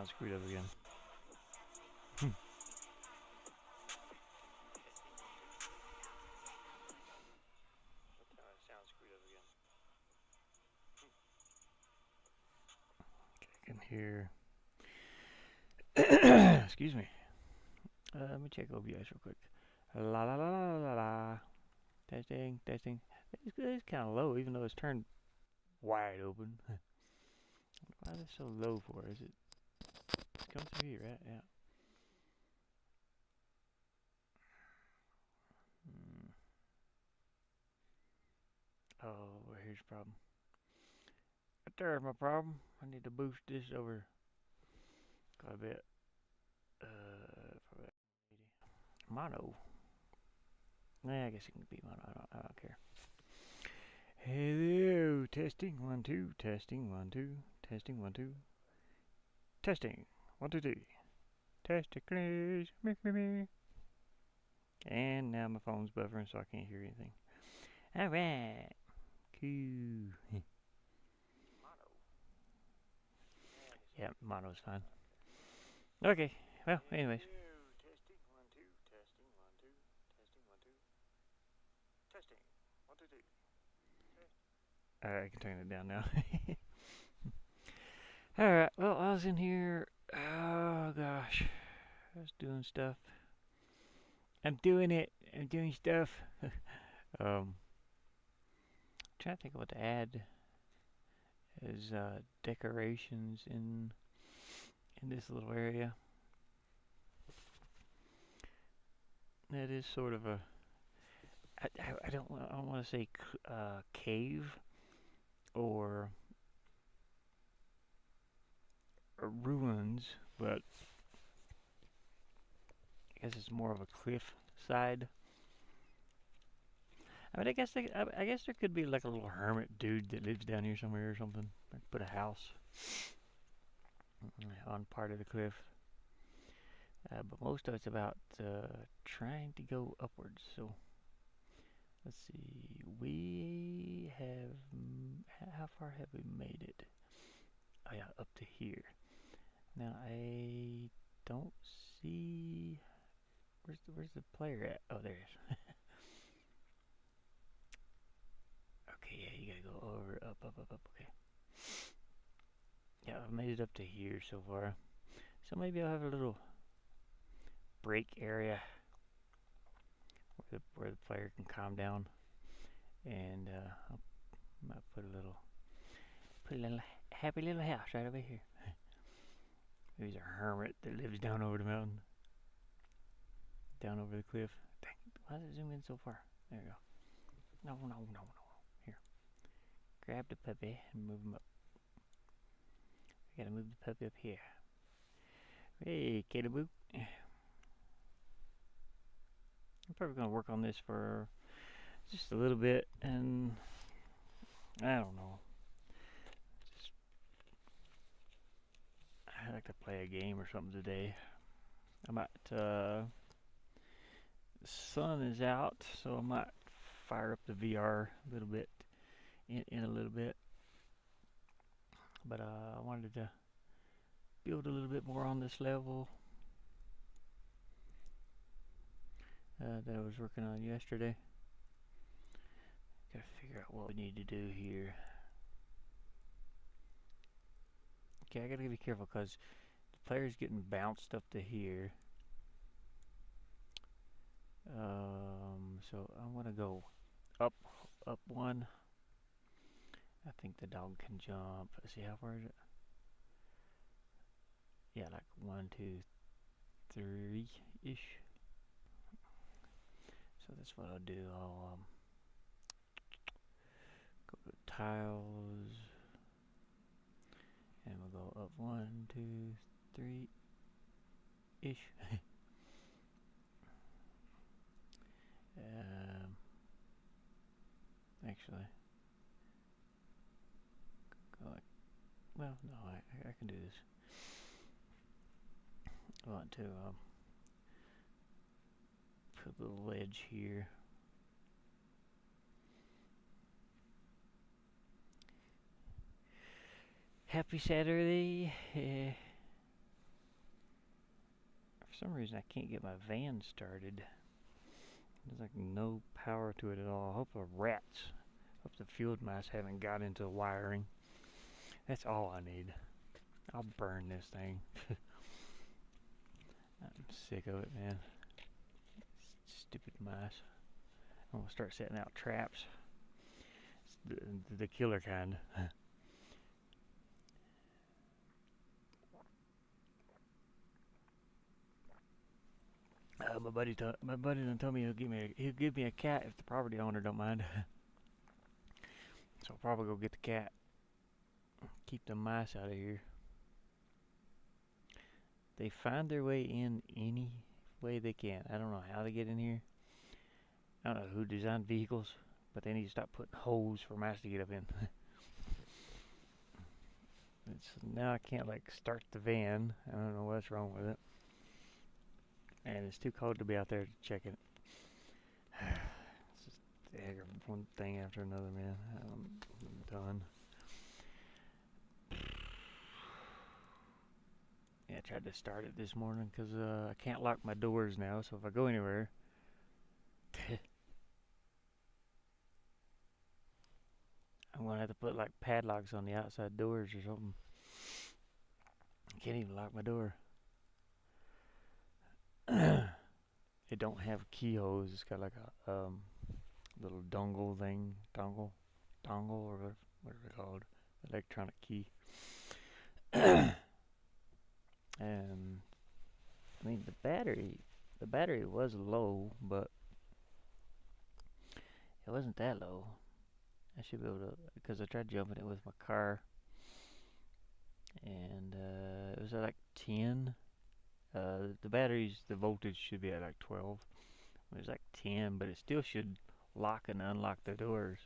sounds screwed up again. I can hear. Excuse me. Let me check OBS real quick. La la la la la la. Testing, testing. It's kind of low, even though it's turned wide open. Why is it so low for? Is it coming through here, right? Yeah. Oh, here's the problem. Right there's my problem. I need to boost this over quite a bit. Probably 80. Mono. Nah, I guess it can be mono. I don't care. Hello, testing 1 2, testing 1 2, testing 1 2, testing 1 2 3. Testing, please. Me. And now my phone's buffering, so I can't hear anything. All right. Cool. Mono. Yeah, mono's fine. Okay. Well, anyways. Testing 1 2, testing 1 2, testing 1 2, testing 1 2 3. Alright, I can turn it down now. Alright, well, I was in here. Oh gosh, I was doing stuff. I'm doing it. I'm doing stuff. Trying to think of what to add as decorations in this little area. That is sort of a. I don't want to say cave or ruins, but I guess it's more of a cliff side. I mean, I guess there could be like a little hermit dude that lives down here somewhere or something. Like put a house on part of the cliff. But most of it's about trying to go upwards. So let's see. We have how far have we made it? Oh yeah, up to here. Now I don't see where's the player at? Oh, there it is. Okay, yeah, you gotta go over, up. Okay. Yeah, I've made it up to here so far. So maybe I'll have a little break area where the player can calm down, and I might put a little happy little house right over here. There's a hermit that lives down over the mountain, down over the cliff. Dang, why does it zoom in so far? There you go. No. Here, grab the puppy and move him up. I gotta move the puppy up here. Hey, Kataboo. I'm probably gonna work on this for just a little bit, and I don't know. I'd like to play a game or something today. I might. The sun is out, so I might fire up the VR a little bit in a little bit. But I wanted to build a little bit more on this level that I was working on yesterday. Gotta figure out what we need to do here. Okay, I gotta be careful because the player's getting bounced up to here. So I want to go up one. I think the dog can jump. Let's see, how far is it? Yeah, like 1, 2, 3-ish. So that's what I'll do. I'll go to tiles, and we'll go up 1, 2, 3-ish. Actually, go like, well, no, I can do this. I want to put a little ledge here. Happy Saturday. some reason I can't get my van started. There's like no power to it at all. I hope the field mice haven't got into the wiring. That's all I need. I'll burn this thing. I'm sick of it, man. Stupid mice. I'm gonna start setting out traps. It's the killer kind. My buddy done told me he'll give me a cat if the property owner don't mind. So I'll probably go get the cat. Keep the mice out of here. They find their way in any way they can. I don't know how they get in here. I don't know who designed vehicles, but they need to stop putting holes for mice to get up in. Now I can't like start the van. I don't know what's wrong with it. And it's too cold to be out there to check it. It's just one thing after another, man. I'm done. Yeah, I tried to start it this morning because I can't lock my doors now. So if I go anywhere, I'm gonna have to put like padlocks on the outside doors or something. I can't even lock my door. It don't have keyholes. It's got like a little dongle thing, dongle or what are they called? Electronic key. And I mean the battery was low, but it wasn't that low. I should be able to, because I tried jumping it with my car, and it was at like 10. The voltage should be at like 12. It was like 10, but it still should lock and unlock the doors.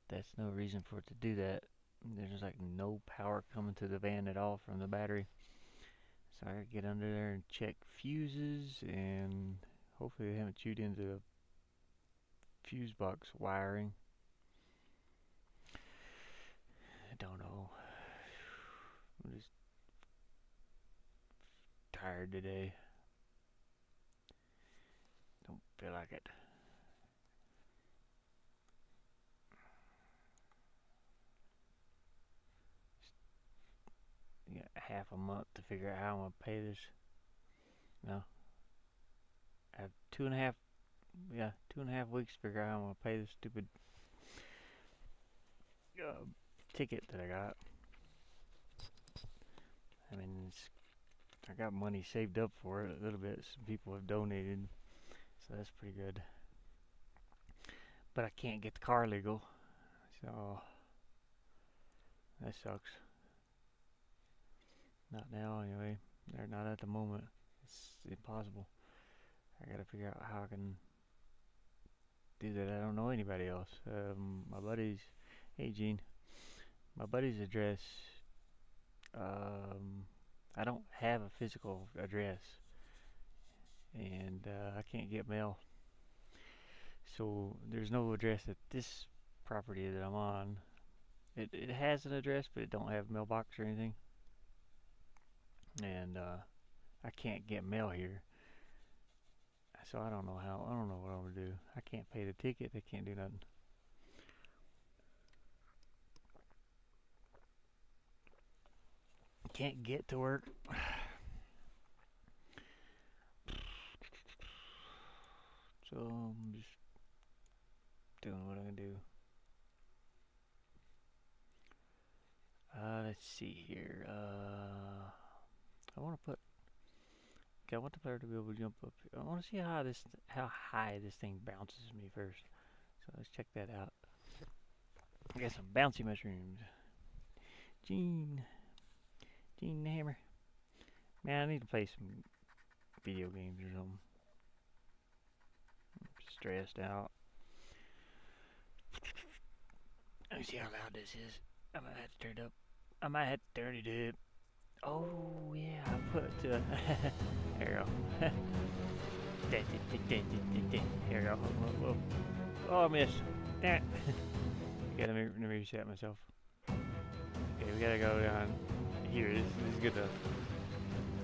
That's no reason for it to do that. There's just like no power coming to the van at all from the battery. So I gotta get under there and check fuses, and hopefully they haven't chewed into the fuse box wiring. I don't know. I'm just tired today. Don't feel like it. You got half a month to figure out how I'm gonna pay this. No. I have 2.5 weeks to figure out how I'm gonna pay this stupid ticket that I got. I mean, I got money saved up for it a little bit. Some people have donated, so that's pretty good. But I can't get the car legal, so that sucks. Not now, anyway. They're not at the moment. It's impossible. I gotta figure out how I can do that. I don't know anybody else. My buddy's, hey Gene, my buddy's address. I don't have a physical address, and I can't get mail. So there's no address at this property that I'm on. It has an address, but it don't have a mailbox or anything. And I can't get mail here. So I don't know what I'm gonna do. I can't pay the ticket. They can't do nothing. Can't get to work. So I'm just doing what I can do. Let's see here. I want the player to be able to jump up. I want to see how high this thing bounces me first. So let's check that out. I got some bouncy mushrooms. Gene the Hammer. Man, I need to play some video games or something. I'm stressed out. Let me see how loud this is. I might have to turn it up. I might have to turn it up. Oh yeah, I put there you go. Here we go. Whoa. Oh, I missed. Damn it. Okay, let me reset myself. Okay, we gotta go down here. This is good.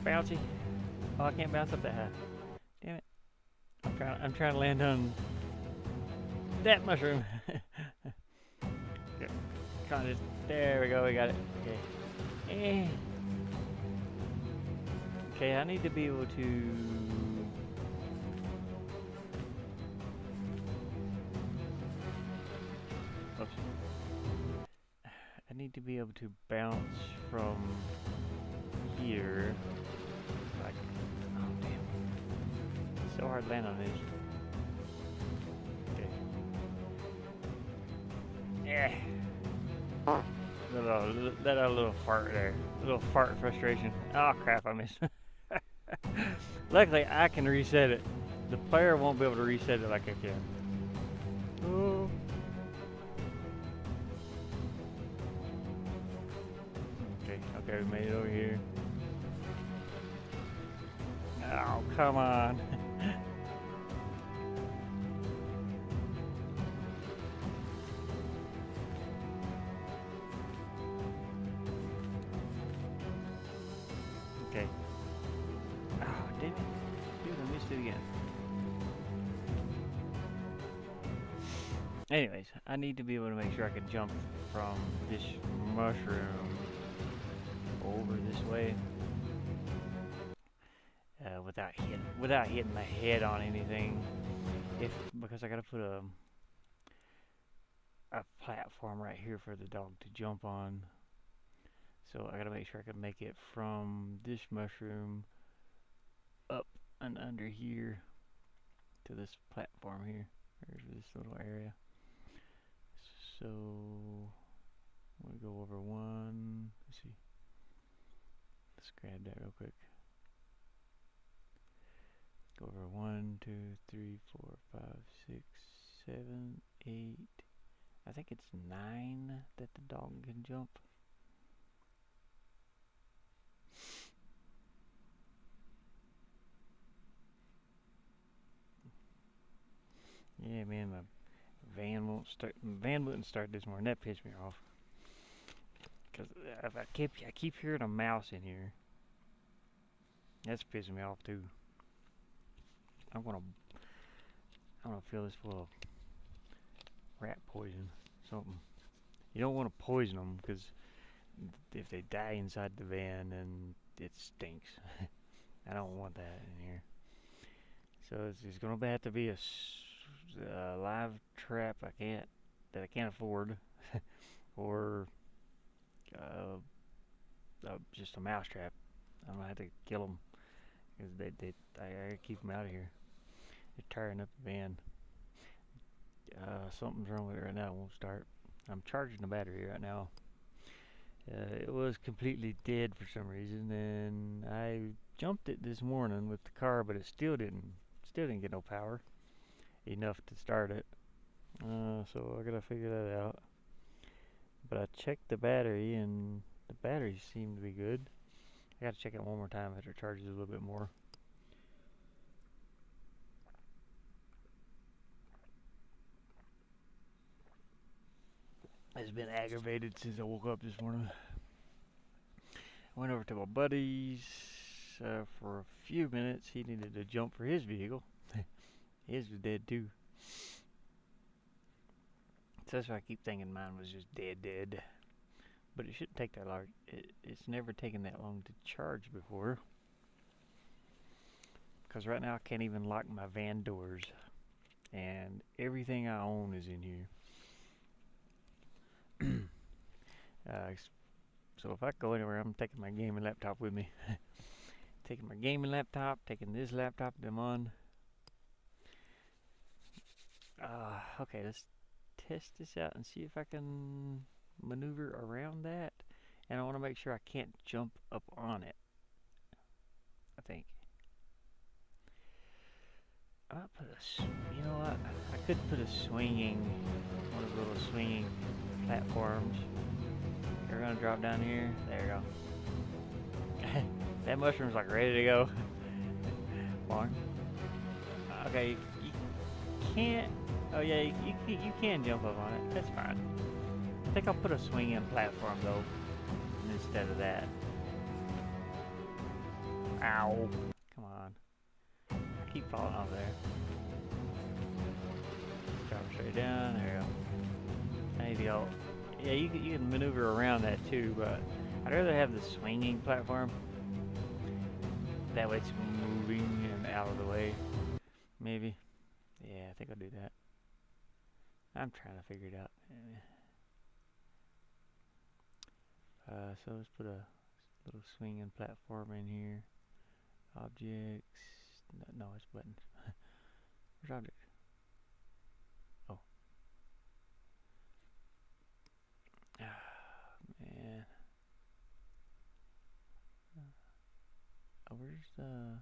Bouncy. Oh, I can't bounce up that high. Damn it. I'm trying to land on that mushroom. Come on, there we go, we got it. Okay. Okay, I need to be able to... Oops. I need to be able to bounce from here. Like, oh damn. It's so hard to land on this. Okay. Yeah. Let out a little fart there. A little fart frustration. Oh crap, I missed. Luckily, I can reset it. The player won't be able to reset it like I can. Oh. Okay, we made it over here. Oh, come on. Okay. Oh, damn it. Dude, I missed it again. Anyways, I need to be able to make sure I can jump from this mushroom over this way without hitting my head on anything. Because I gotta put a platform right here for the dog to jump on. So I gotta make sure I can make it from this mushroom up and under here to this platform here. There's this little area. So we go over one. Let's see. Let's grab that real quick. Go over 1, 2, 3, 4, 5, 6, 7, 8. I think it's 9 that the dog can jump. Yeah, man, my van won't start. Van wouldn't start this morning. That pissed me off. Cause I keep hearing a mouse in here. That's pissing me off too. I'm gonna fill this full of rat poison, something. You don't want to poison them because if they die inside the van, then it stinks. I don't want that in here. So it's gonna have to be a live trap I can't afford, or just a mouse trap. I'm gonna have to kill them because I keep them out of here. They're tearing up the van. Something's wrong with it right now. It won't start. I'm charging the battery right now. It was completely dead for some reason, and I jumped it this morning with the car, but it still didn't get no power enough to start it. So I gotta figure that out. But I checked the battery, and the batteries seem to be good. I gotta check it one more time after it charges a little bit more. It's been aggravated since I woke up this morning. I went over to my buddy's for a few minutes. He needed to jump for his vehicle. His was dead too. So that's why I keep thinking mine was just dead. But it shouldn't take that long. It's never taken that long to charge before. Because right now I can't even lock my van doors. And everything I own is in here. So if I go anywhere, I'm taking my gaming laptop with me. Taking my gaming laptop, taking this laptop that I'm on. Okay, let's test this out and see if I can maneuver around that. And I want to make sure I can't jump up on it. I think. I might put you know what? I could put one of the little swinging platforms. You're gonna drop down here. There you go. That mushroom's like ready to go. Barn. Okay, you can't. Oh yeah, you can jump up on it. That's fine. I think I'll put a swinging platform though instead of that. Ow! Come keep falling off there. Drop straight down. There you go. I need to go. Yeah, you can maneuver around that too, but I'd rather have the swinging platform. That way it's moving and out of the way. Maybe. Yeah, I think I'll do that. I'm trying to figure it out. So let's put a little swinging platform in here. Objects. No, it's buttons. Where's objects? Oh. Man. Oh, where's the...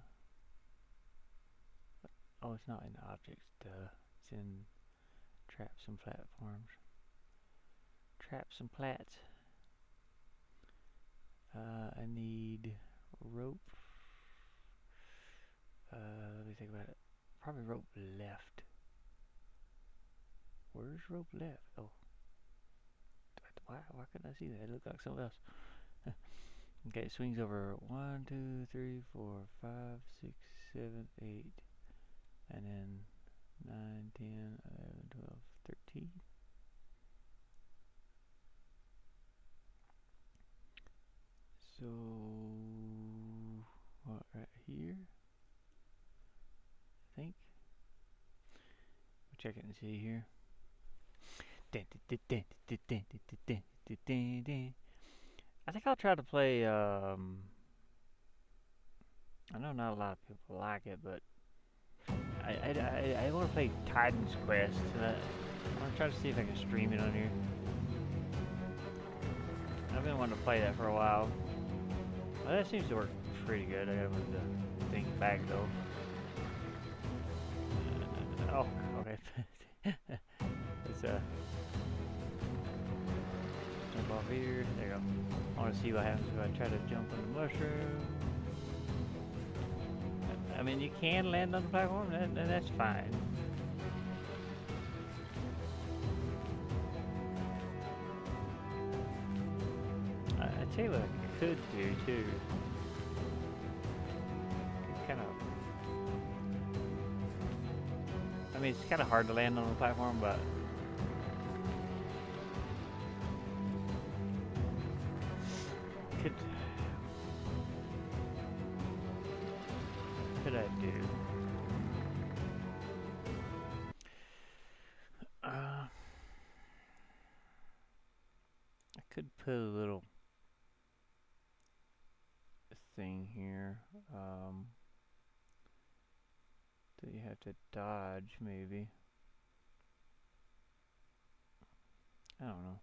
Oh, it's not in objects, duh. It's in traps and platforms. Traps and plats. I need rope. Let me think about it. Probably rope left. Where's rope left? Oh. Why couldn't I see that? It looked like something else. Okay, it swings over 1, 2, 3, 4, 5, 6, 7, 8, and then 9, 10, 11, 12, 13. So, what, right here? I think. We'll check it and see here. I think I'll try to play, I know not a lot of people like it, but I want to play Titan's Quest. I want to try to see if I can stream it on here. I've been wanting to play that for a while. Well, that seems to work pretty good. I gotta move the thing back though. Oh, okay. It's jump off here. There you go. I want to see what happens if I try to jump on the mushroom. I mean, you can land on the platform, and that's fine. I tell you what I could do too. Kind of. I mean, it's kind of hard to land on the platform, but. Could I do? I could put a little thing here that you have to dodge, maybe. I don't know.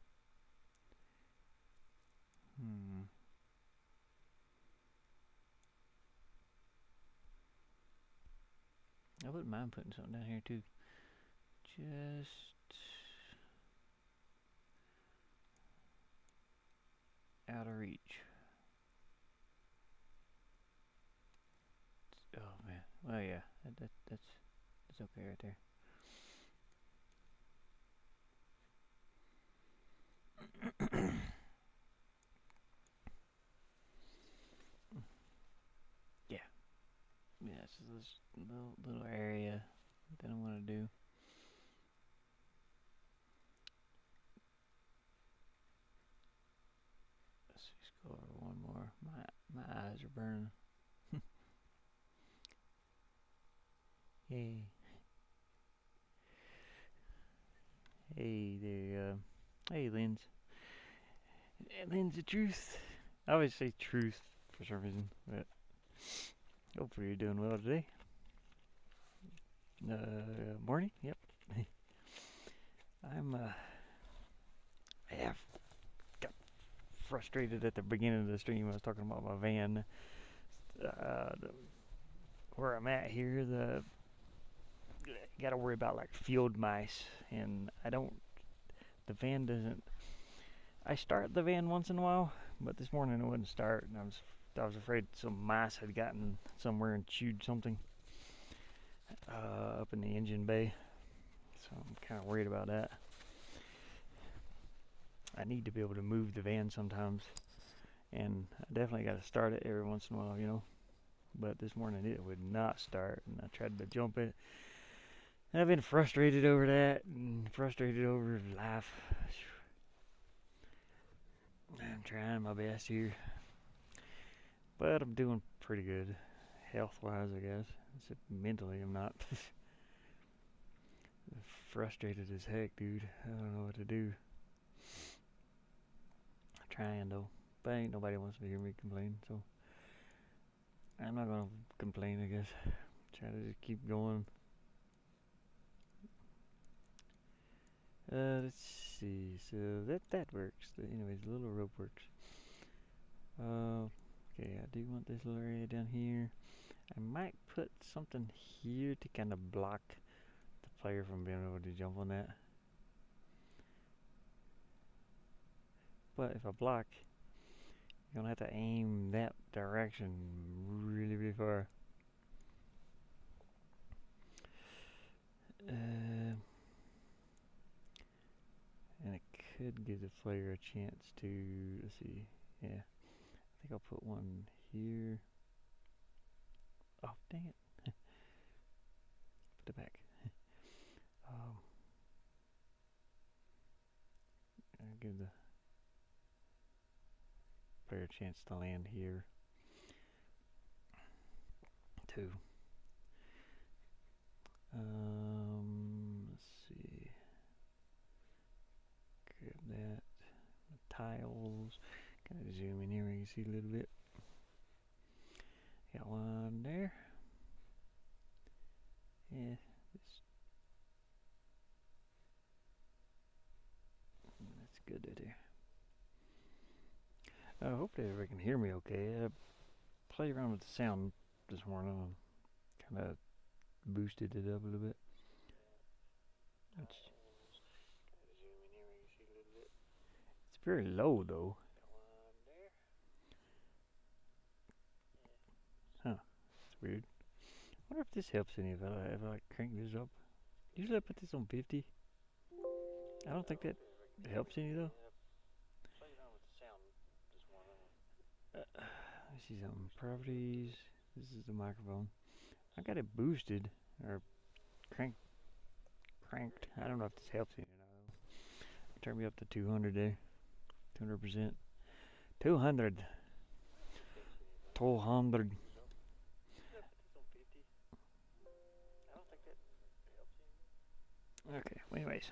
I wouldn't mind putting something down here too. Just out of reach. Oh man. Well, yeah. That's okay right there. Yeah. Yeah, so this little area that I want to do. Let's just go over one more. My eyes are burning. Yay. Hey there, hey Lens. Lens the truth. I always say truth for some reason, but hopefully you're doing well today. Morning? Yep. I got frustrated at the beginning of the stream. I was talking about my van. Where I'm at here, got to worry about like field mice, and the van doesn't. I start the van once in a while, but this morning it wouldn't start, and I was afraid some mice had gotten somewhere and chewed something up in the engine bay, so I'm kind of worried about that. I need to be able to move the van sometimes, and I definitely got to start it every once in a while, you know. but this morning it would not start, and I tried to jump it. And I've been frustrated over that, and frustrated over life. I'm trying my best here, but I'm doing pretty good, health-wise, I guess. Except mentally, I'm not. Frustrated as heck, dude. I don't know what to do. I'm trying though, but ain't nobody wants to hear me complain, so I'm not gonna complain, I guess. Try to just keep going. Let's see. So that works. Anyways, the little rope works. Okay, I do want this little area down here. I might put something here to kind of block the player from being able to jump on that. But if I block, you're gonna have to aim that direction really, really far. And it could give the player a chance to, let's see, yeah. I think I'll put one here. Oh, dang it. Put it back. I'll give the player a chance to land here, too. Let's see. Grab that. The tiles. Kind of zoom in here where you can see a little bit. Got one there. Yeah, that's good to do. Hopefully everybody can hear me okay. I played around with the sound this morning and kind of boosted it up a little bit. It's very low though. Huh, that's weird. I wonder if this helps any if I like crank this up. Usually I put this on 50. I don't think that helps any though. Let me see something. Properties. This is the microphone. I got it boosted or cranked. I don't know if this helps any or not. Turn me up to 200 there. 200%. 200. 200. Okay, well, anyways.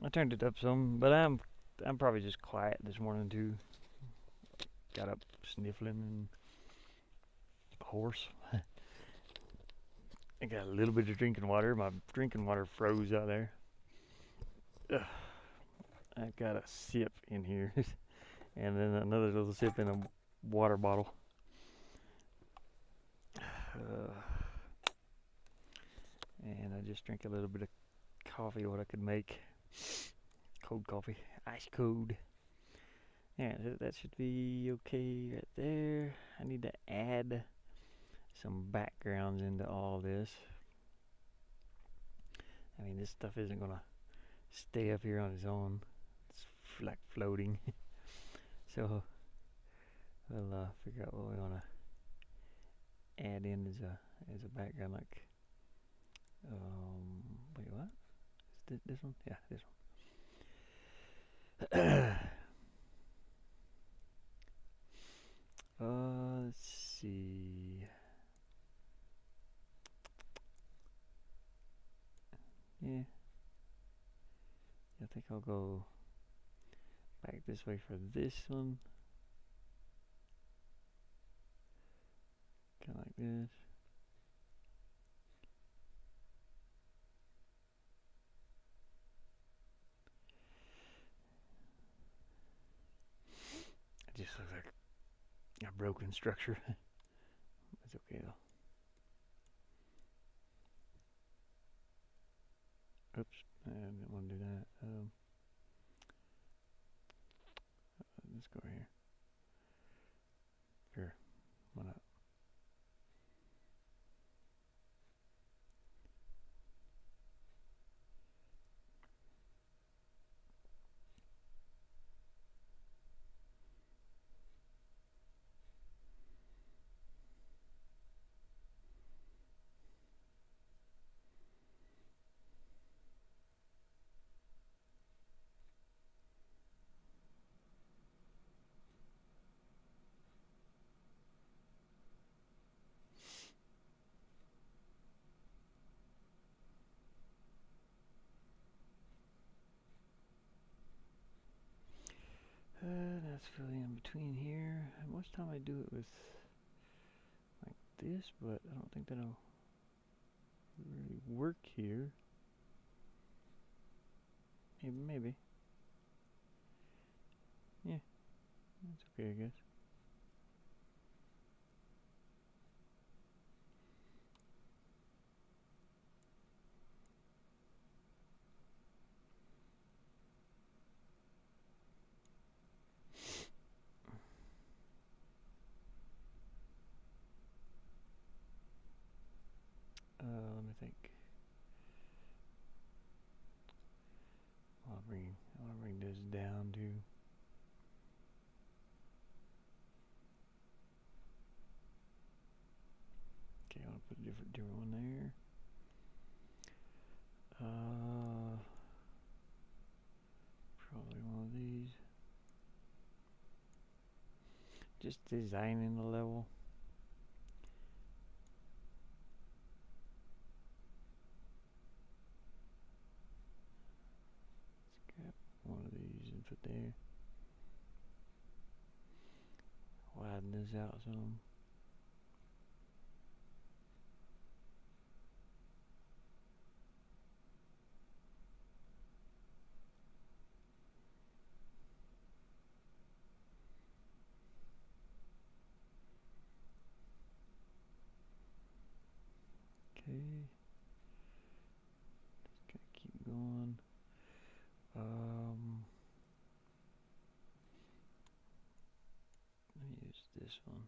I turned it up some, but I'm probably just quiet this morning too. Got up sniffling and hoarse. I got a little bit of drinking water. My drinking water froze out there. Ugh. I've got a sip in here, and then another little sip in a water bottle. And I just drank a little bit of coffee, what I could make. Cold coffee, ice cold. Yeah, that should be okay right there. I need to add some backgrounds into all this. I mean, this stuff isn't gonna stay up here on its own. It's like floating. So we'll figure out what we wanna add in as a background. Like, wait, what? Is this one? Yeah, this one. Let's see. Yeah. I think I'll go back this way for this one. Kind of like this. It just looks like a broken structure. It's okay though. Oops, I didn't want to do that. Let's go right here. Sure, why not? fill in between here. And most time I do it with like this, but I don't think that'll really work here. Maybe. Yeah, that's okay, I guess. Let me think. I'll bring this down too. Okay, I'll put a different one there. Probably one of these. Just designing the level. Let's grab one of these and put there. Widen this out some. Okay. Just gotta keep going. Let me use this one.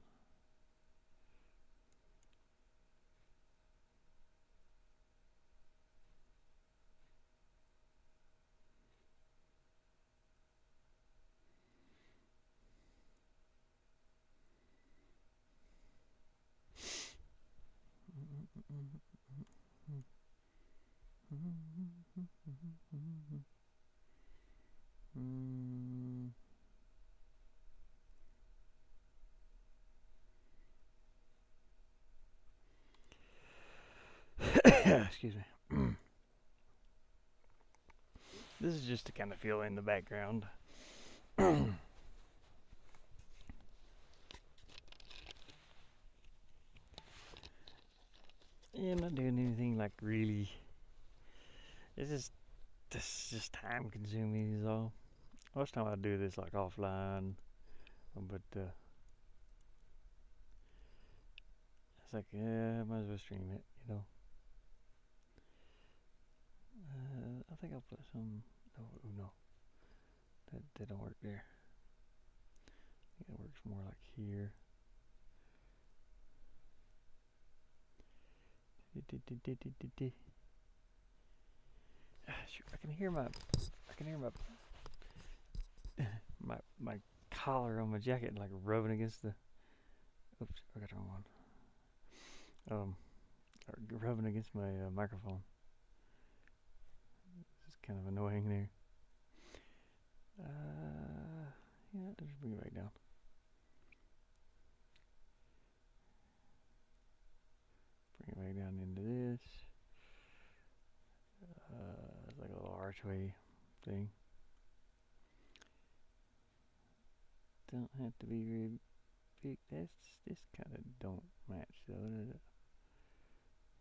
Excuse me. This is just to kind of fill in the background. Yeah, I'm not doing anything like really. This is just time consuming is all. Most time I do this like offline, but it's like, yeah, might as well stream it, you know. I think I'll put some. Oh no, that don't work there. I think it works more like here. Shoot, I can hear my my collar on my jacket like rubbing against the. Oops, I got the wrong one. Rubbing against my microphone. It's kind of annoying there. Yeah, just bring it back down. Bring it back down into this. It's like a little archway thing. Don't have to be very big. This kind of don't match though, does it?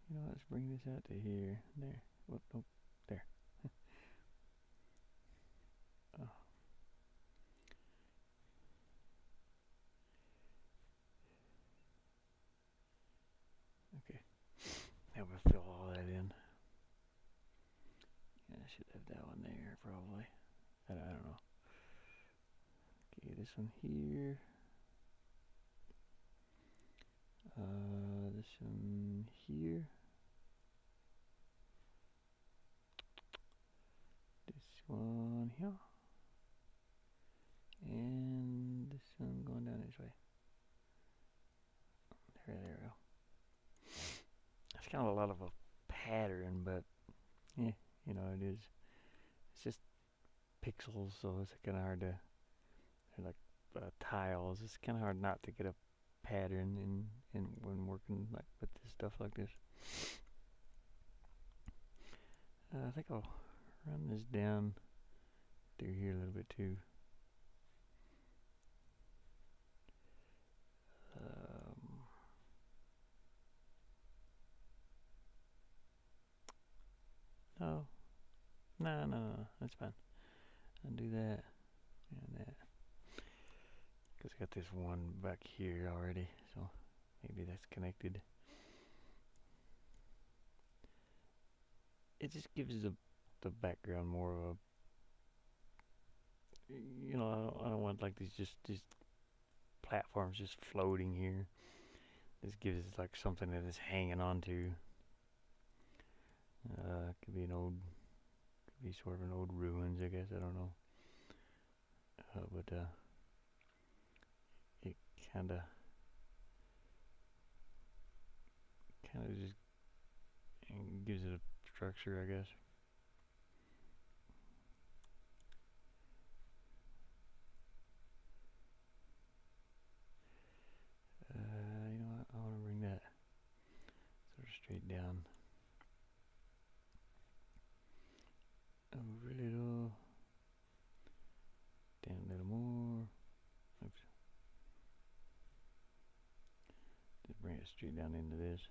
You know, let's bring this out to here. There. Whoop, nope. There. Oh. Okay. Now we'll fill all that in. Yeah, I should have that one there probably. I don't know. Okay, this one here. This one here. This one here. And this one going down this way. There we go. It's kind of a lot of a pattern, but yeah, you know, it is. It's just pixels, so it's kind of hard to. They're like tiles. It's kind of hard not to get a pattern in when working like with this stuff like this. I think I'll run this down through here a little bit too. No, no, that's fine. Undo that and that. Because I got this one back here already, so maybe that's connected. It just gives the background more of a, you know, I don't want like these platforms just floating here. This gives it like something that is hanging on to. Could be sort of an old ruins, I guess. I don't know. But it kind of just gives it a structure, I guess. You know what? I want to bring that sort of straight down. Over a little. Down a little more. Oops. Just bring it straight down into this.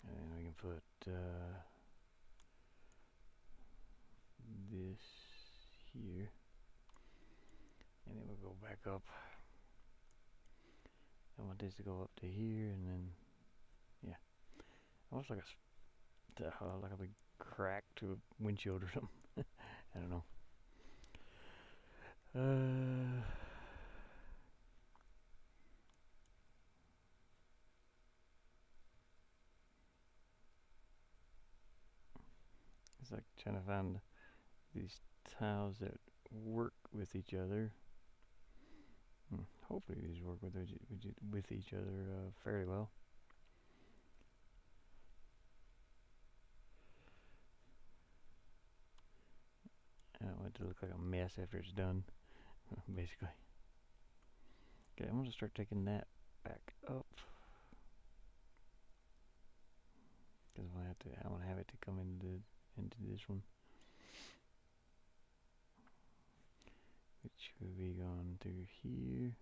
And then we can put this here. And then we'll go back up. I want this to go up to here, and then, yeah. Almost like a big crack to a windshield or something. I don't know. It's like trying to find these tiles that work with each other. Hopefully these work with each other fairly well. I don't want it to look like a mess after it's done, basically. Okay, I'm going to start taking that back up. Because I want to have it to come into this one. Which will be going through here.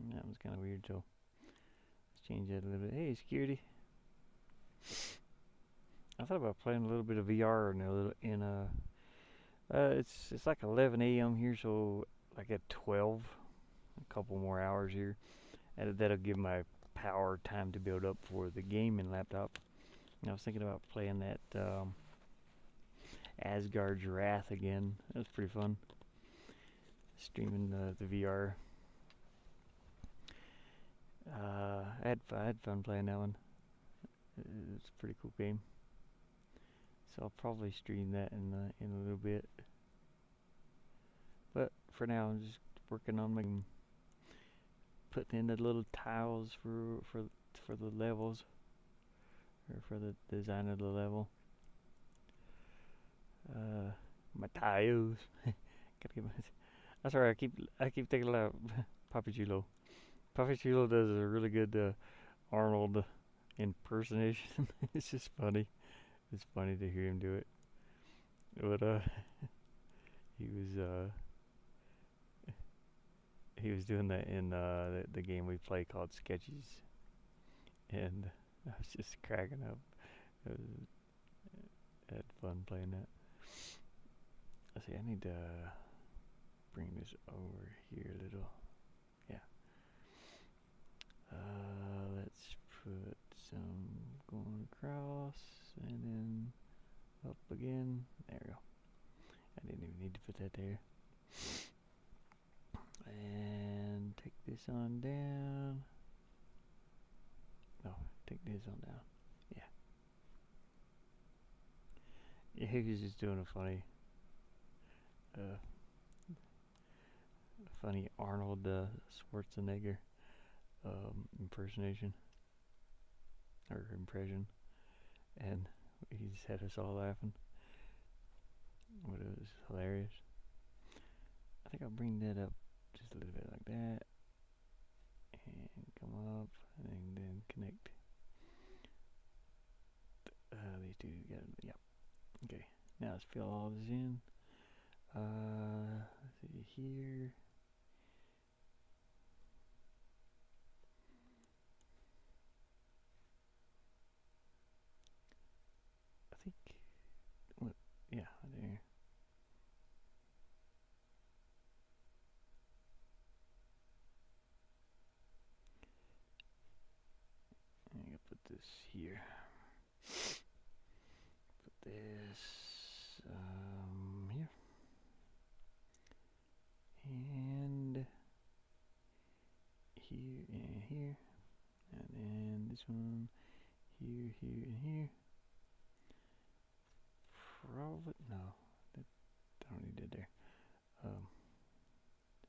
And that was kind of weird, so let's change that a little bit. Hey, security. I thought about playing a little bit of VR it's like 11 a.m. here, so like at 12, a couple more hours here, and that'll give my power time to build up for the gaming laptop. And I was thinking about playing that Asgard's Wrath again. That was pretty fun. Streaming the VR. I had fun playing that one. It's a pretty cool game. So I'll probably stream that in a little bit. But for now, I'm just working on putting in the little tiles for the levels, or for the design of the level. My tiles. Gotta get my. That's alright. I keep thinking about Papachulo. Papachulo does a really good Arnold impersonation. It's just funny. It's funny to hear him do it. But he was doing that in the game we play called Sketches, and I was just cracking up. I had fun playing that. Let's see, I need to bring this over here a little. Yeah. Let's put some going across and then up again. There we go. I didn't even need to put that there. And take this on down. No, take this on down. Yeah. Yeah, he was just doing a funny Arnold Schwarzenegger impersonation or impression, and he just had us all laughing. But it was hilarious. I think I'll bring that up just a little bit like that, and come up, and then connect these two together. Yep. Okay. Now let's fill all this in. Let's see here. I think, what, yeah, there. I'm gonna put this here. Put this here. And here and here. And then this one here, here, and here. Probably, no, that, I don't need that there.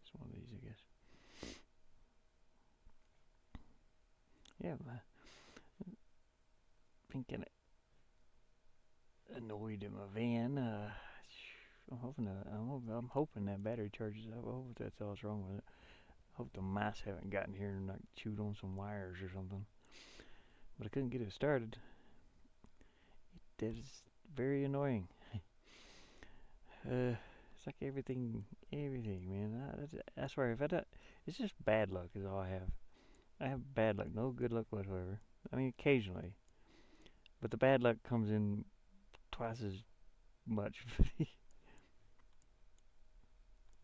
Just one of these, I guess. Yeah, been kind of annoyed at my van. I'm hoping that battery charges up. I hope that's all that's wrong with it. I hope the mice haven't gotten here and like chewed on some wires or something. But I couldn't get it started. That is very annoying. It's like everything, man. I swear, if I don't, it's just bad luck is all I have. I have bad luck, no good luck whatsoever. I mean, occasionally, but the bad luck comes in twice as much.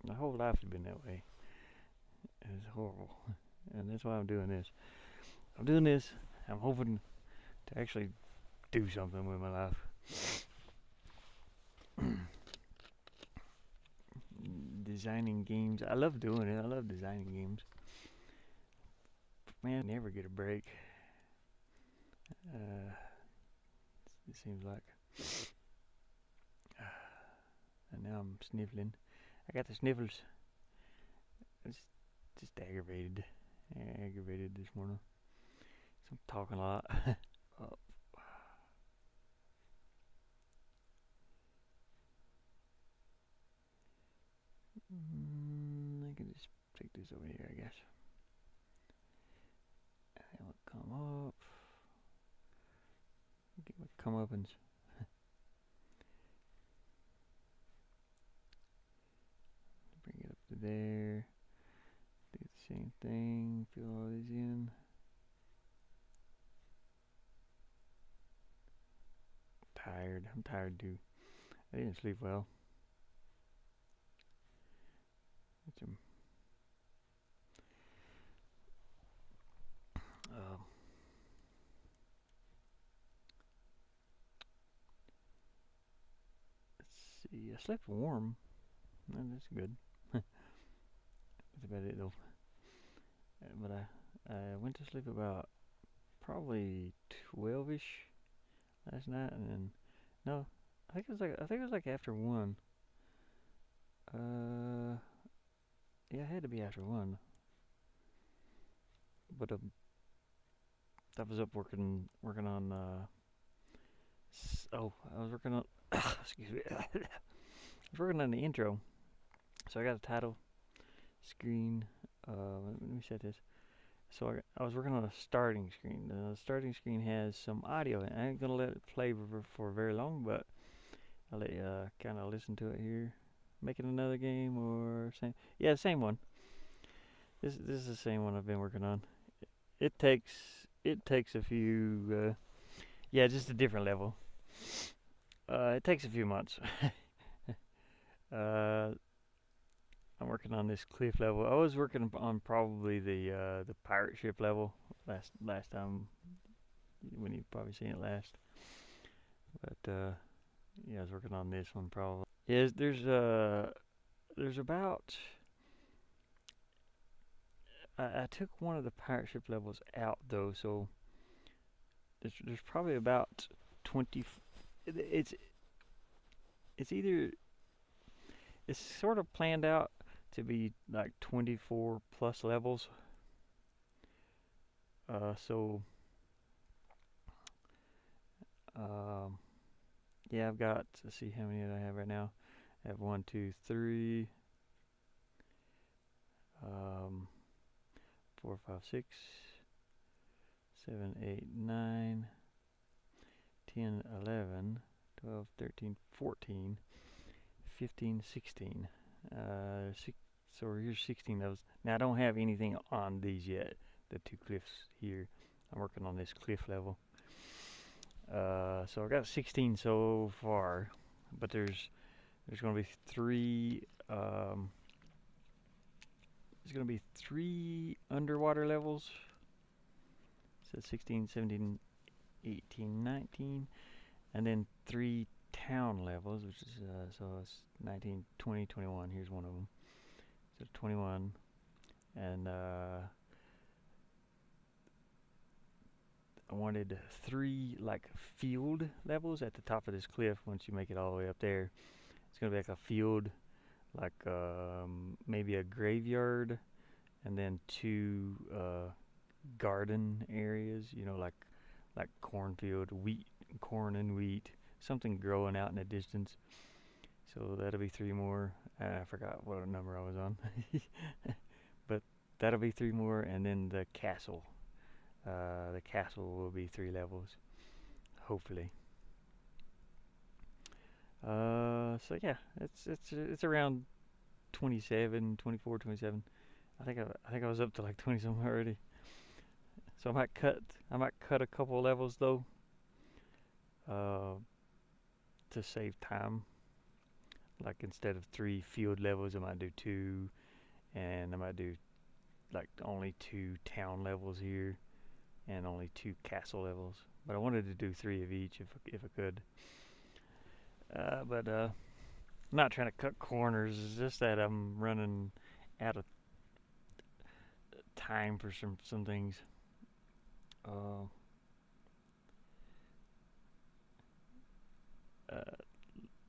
My whole life has been that way. It's horrible, and that's why I'm doing this. I'm hoping to actually do something with my life. Designing games. I love doing it. I love designing games. But man, I never get a break. It seems like. And now I'm sniffling. I got the sniffles. It's just aggravated. Aggravated this morning. So I'm talking a lot. Oh. I can just take this over here, I guess. And it'll come up. Get my comeuppance. Bring it up to there. Do the same thing. Fill all these in. Tired. I'm tired too. I didn't sleep well. Let's see. I slept warm. That's good. That's about it though. But I went to sleep about probably 12ish last night, and then no, I think it was like after 1. Yeah, it had to be after 1. But I was up working on I was working on excuse me. I was working on the intro. So I got a title screen. Let me set this. So I was working on a starting screen. The starting screen has some audio. I ain't gonna let it play for very long, but I'll let you kind of listen to it here. Making another game or same? Yeah, same one. This is the same one I've been working on. It takes a few. Yeah, just a different level. It takes a few months. I'm working on this cliff level. I was working on probably the pirate ship level last time when you've probably seen it last. But yeah, I was working on this one probably. Yeah, there's about. I took one of the pirate ship levels out though, so there's probably about 20. It's either it's sort of planned out to be like 24 plus levels. So yeah, I've got, let's see how many do I have right now. I have 1, 2, 3, 4, 5, 6, 7, 8, 9, 10, 11, 12, 13, 14, 15, 16. So here's 16 levels. Now I don't have anything on these yet. The 2 cliffs here. I'm working on this cliff level. So I got 16 so far, but there's going to be 3. There's going to be 3 underwater levels. So 16, 17, 18, 19, and then 3 town levels, which is so it's 19, 20, 21. Here's one of them. So 21, and I wanted 3 like field levels at the top of this cliff. Once you make it all the way up there, it's gonna be like a field, like maybe a graveyard, and then 2 garden areas. You know, like cornfield, corn and wheat, something growing out in the distance. So that'll be 3 more. I forgot what number I was on, but that'll be 3 more, and then the castle. The castle will be 3 levels, hopefully. So yeah, it's around 27, 24, 27. I think I was up to like 20 something already. So I might cut a couple levels though, to save time. Like instead of 3 field levels, I might do 2, and I might do like only 2 town levels here, and only 2 castle levels. But I wanted to do 3 of each if I could. But I'm not trying to cut corners. It's just that I'm running out of time for some things.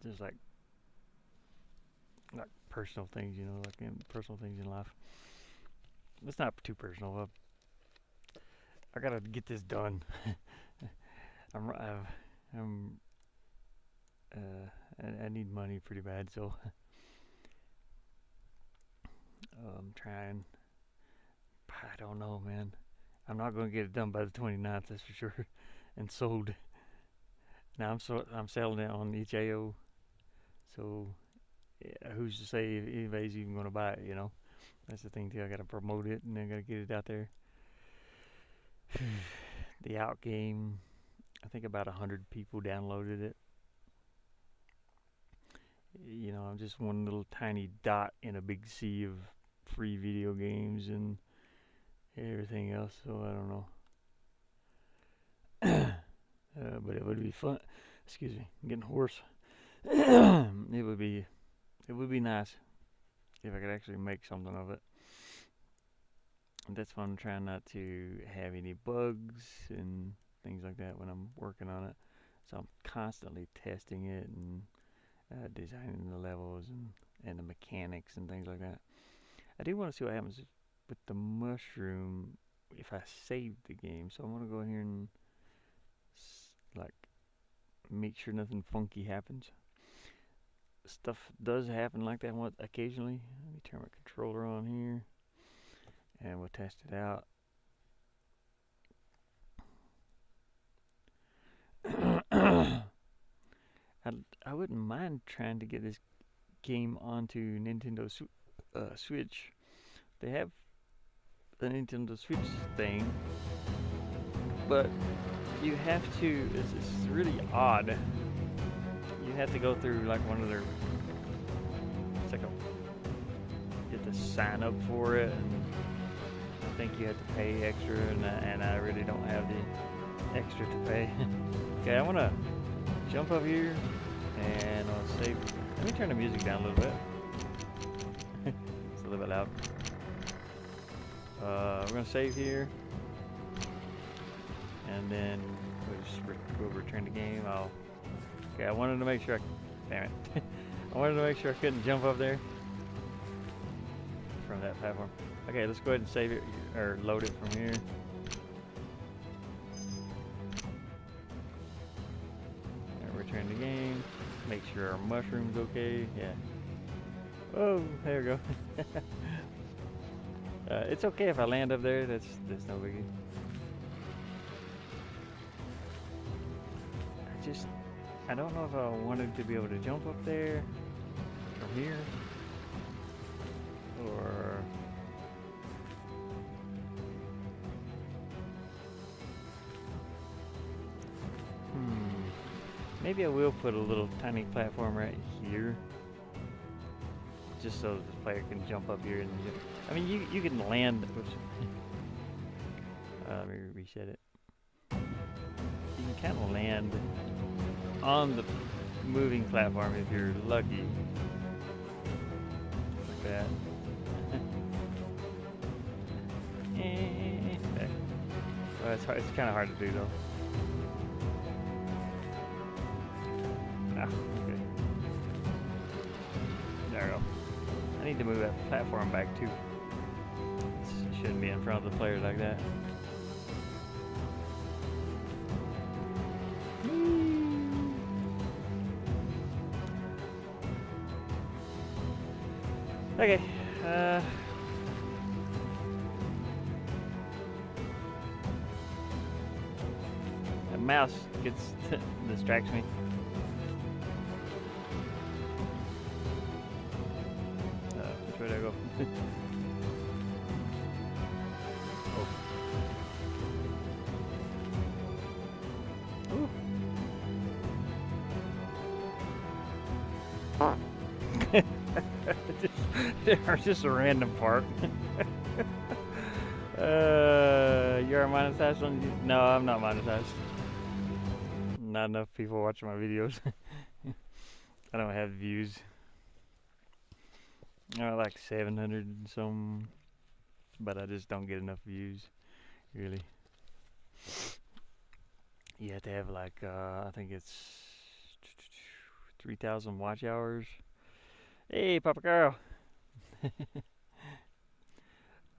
Just like personal things, you know, like personal things in life. It's not too personal. I gotta get this done. I need money pretty bad, so I'm trying. I don't know, man. I'm not gonna get it done by the 29th, that's for sure, and sold. Now I'm selling it on each AO, so yeah, who's to say if anybody's even gonna buy it? You know, that's the thing too. I gotta promote it, and I gotta get it out there. The out game, I think about 100 people downloaded it. You know, I'm just one little tiny dot in a big sea of free video games and everything else, so I don't know. But it would be fun. Excuse me, I'm getting hoarse. It would be nice if I could actually make something of it. And that's why I'm trying not to have any bugs and things like that when I'm working on it. So I'm constantly testing it and designing the levels and the mechanics and things like that. I do want to see what happens with the mushroom if I save the game. So I'm going to go in here and like make sure nothing funky happens. Stuff does happen like that occasionally. Let me turn my controller on here and we'll test it out. I wouldn't mind trying to get this game onto Nintendo Switch. They have the Nintendo Switch thing, but you have to, it's really odd. You have to go through like one of their, it's like you have to sign up for it, and I think you have to pay extra, and I really don't have the extra to pay. Okay, I want to jump up here and I'll save. Let me turn the music down a little bit. It's a little bit loud. We're going to save here. And then we'll just go return the game. Okay, I wanted to make sure damn it. I wanted to make sure I couldn't jump up there from that platform. Okay, let's go ahead and save it, or load it from here. And return the game. Make sure our mushroom's okay. Yeah. Oh, there we go. It's okay if I land up there. That's no biggie. I don't know if I wanted to be able to jump up there. here. Or maybe I will put a little tiny platform right here, just so the player can jump up here and. I mean, you can land. Oops. Let me reset it. You can kind of land on the moving platform if you're lucky. Like that. Well, it's kind of hard to do though. Ah, okay. There we go. I need to move that platform back too. It shouldn't be in front of the player like that. Okay. The mouse distracts me. Which way do I go? Oh. just a random part. You're monetized on YouTube? No, I'm not monetized. Not enough people watching my videos. I don't have views. Like 700 and some, but I just don't get enough views, really. You have to have like, I think it's 3,000 watch hours. Hey, Papa Girl.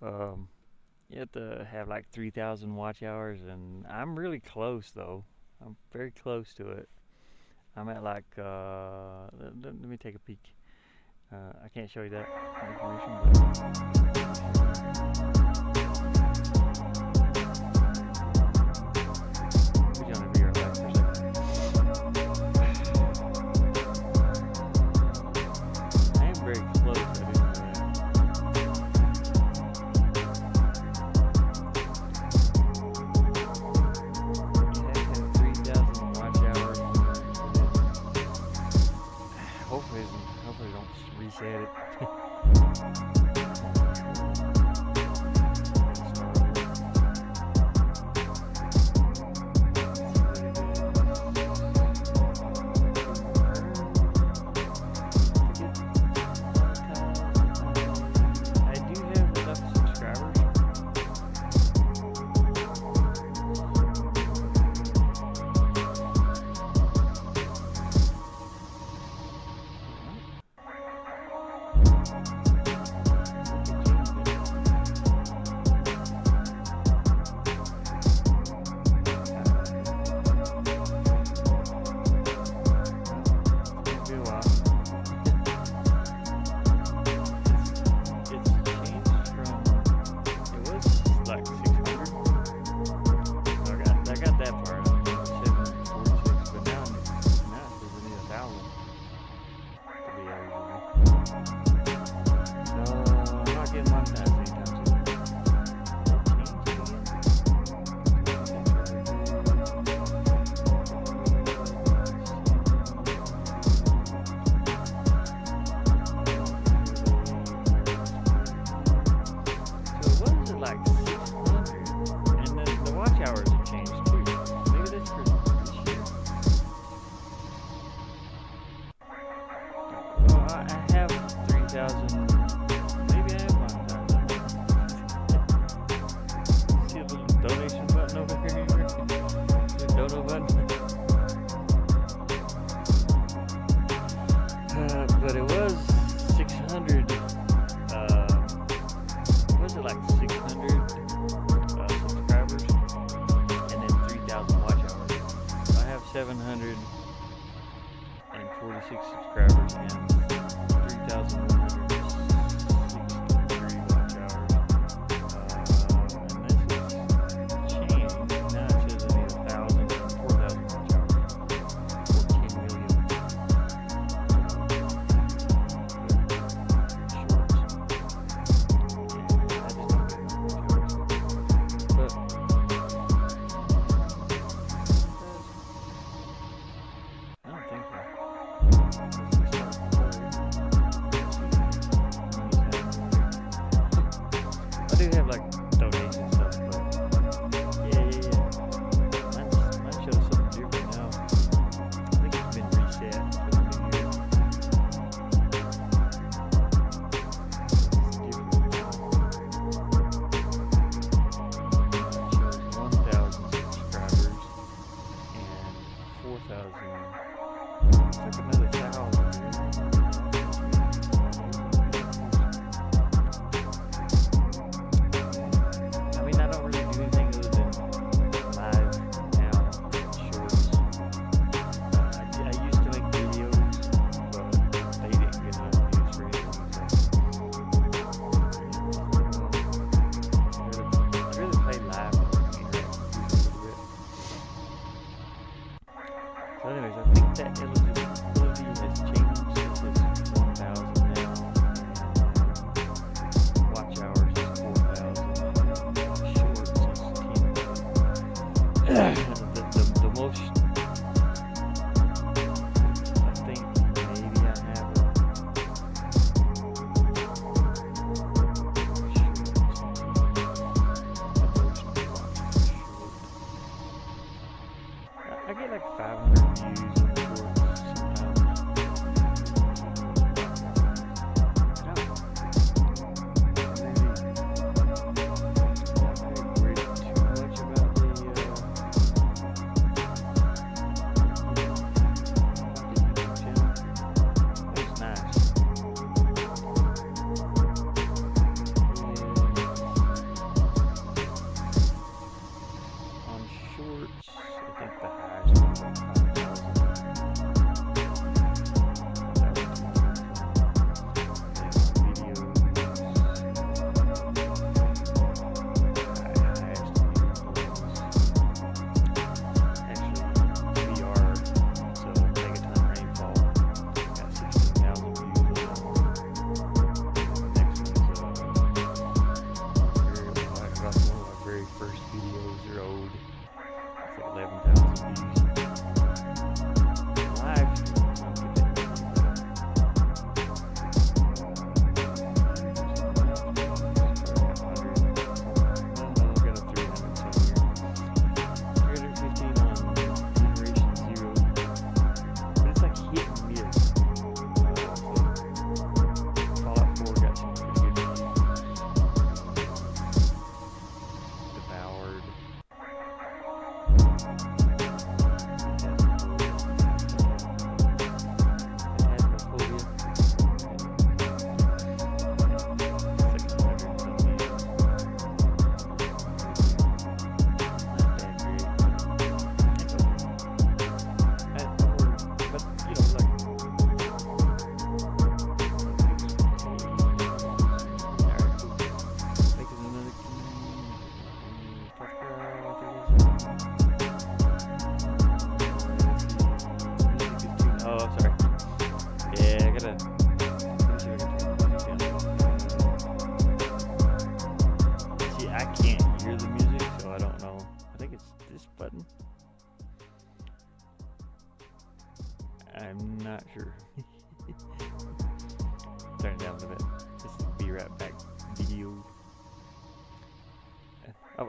You have to have like 3,000 watch hours, and I'm really close though. I'm very close to it. I'm at like, let me take a peek. I can't show you that information, but we're gonna be right back for a second. I am very close. Hopefully don't reset it.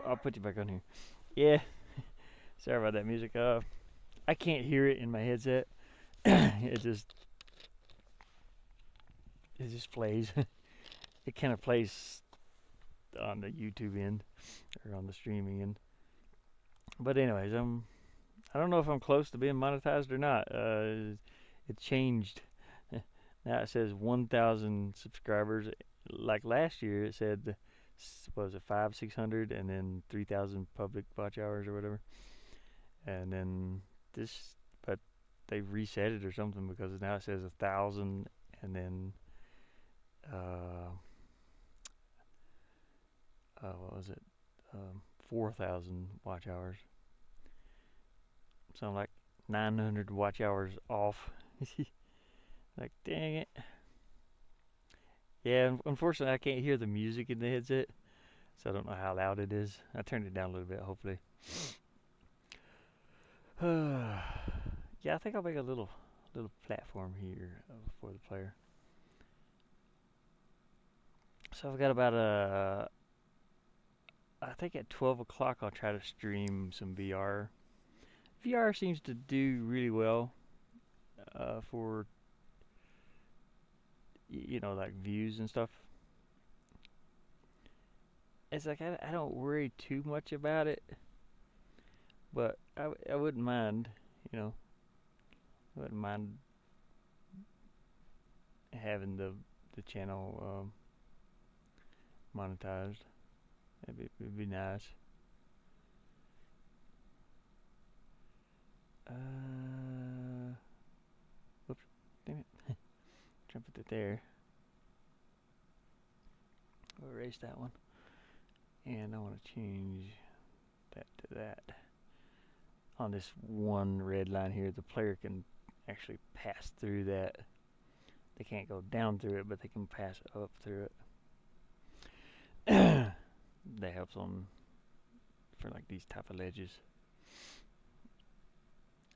I'll put you back on here. Yeah, sorry about that music. I can't hear it in my headset. It just plays. It kind of plays on the YouTube end or on the streaming end. But anyways, I don't know if I'm close to being monetized or not. It changed. Now it says 1,000 subscribers. Like last year, it said what was it 600, and then 3,000 public watch hours or whatever. And then this, but they reset it or something because now it says 1,000, and then what was it? 4,000 watch hours. So I'm like 900 watch hours off. Like, dang it. Yeah, unfortunately, I can't hear the music in the headset, so I don't know how loud it is. I turned it down a little bit, hopefully. Yeah, I think I'll make a little platform here for the player. So I've got about I think at 12 o'clock I'll try to stream some VR. VR seems to do really well for like views and stuff. It's like I don't worry too much about it, but I wouldn't mind, I wouldn't mind having the channel monetized. It'd be nice. Whoops, damn it. Try to put it there. We'll erase that one. And I want to change that to that. On this one red line here, the player can actually pass through that. They can't go down through it, but they can pass up through it. That helps for like these type of ledges.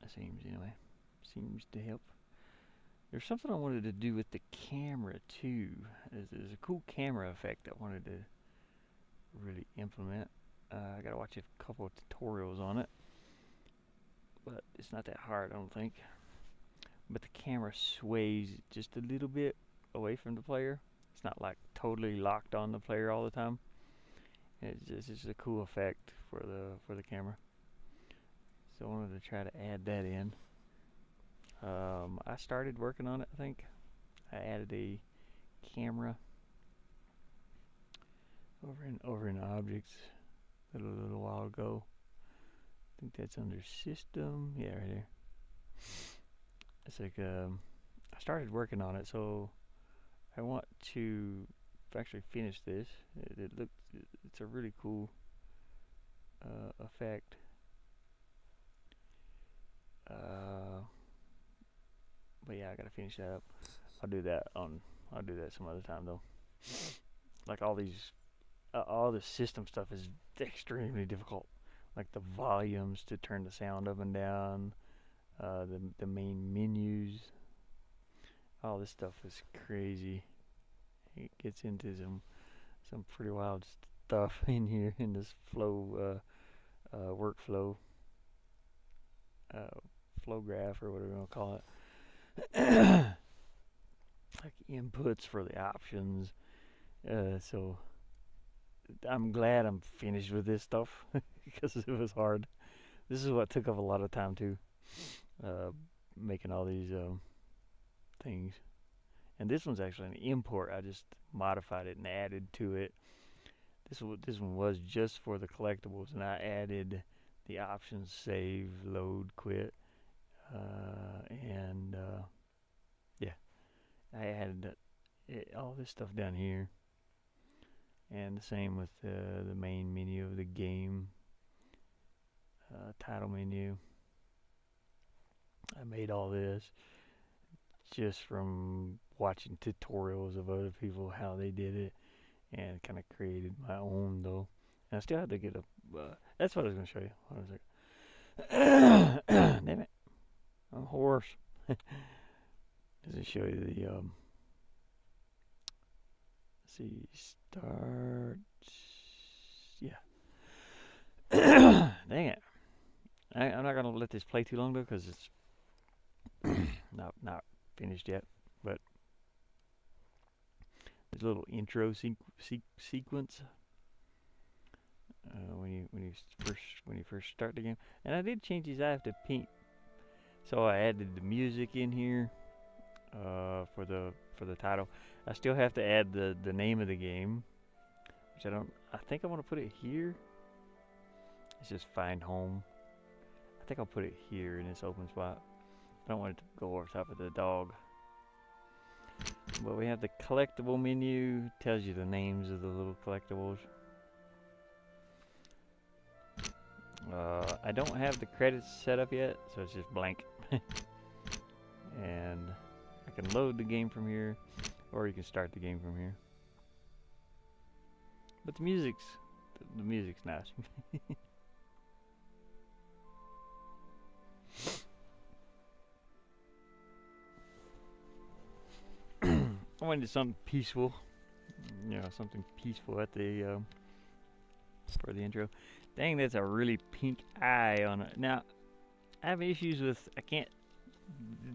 It seems, anyway. Seems to help. There's something I wanted to do with the camera too. There's a cool camera effect I wanted to really implement. I gotta watch a couple of tutorials on it, but it's not that hard, I don't think. But the camera sways just a little bit away from the player. It's not like totally locked on the player all the time. It's just a cool effect for the camera. So I wanted to try to add that in. I started working on it, I think. I added a camera over in objects a little while ago. I think that's under system. Yeah, right here. It's like I started working on it, so I want to actually finish this. It's a really cool effect. But yeah, I gotta finish that up. I'll do that some other time though. Like all the system stuff is extremely difficult. Like the volumes to turn the sound up and down, the main menus. All this stuff is crazy. It gets into some pretty wild stuff in here in this workflow flow graph or whatever you want to call it. Like inputs for the options. So I'm glad I'm finished with this stuff because it was hard. This is what took up a lot of time too, making all these things. And this one's actually an import. I just modified it and added to it. This one was just for the collectibles, and I added the options: save, load, quit, and yeah, I added all this stuff down here. And the same with the main menu of the game, title menu. I made all this just from watching tutorials of other people, how they did it, and kind of created my own though. And I still had to get that's what I was going to show you. Hold on a second. Damn it. I'm a horse. Does it show you the, let's see, start, yeah. Dang it. I'm not gonna let this play too long though, because it's not finished yet. But there's a little intro sequence when you first start the game. And I did change these eye to pink, so I added the music in here for the title. I still have to add the name of the game, which I think I want to put it here. It's just find home. I think I'll put it here in this open spot. I don't want it to go over top of the dog. But we have the collectible menu. Tells you the names of the little collectibles. I don't have the credits set up yet, so it's just blank. And I can load the game from here, or you can start the game from here. But the music's nice. I wanted something peaceful, something peaceful at the for the intro. Dang, that's a really pink eye on it. Now, I have issues with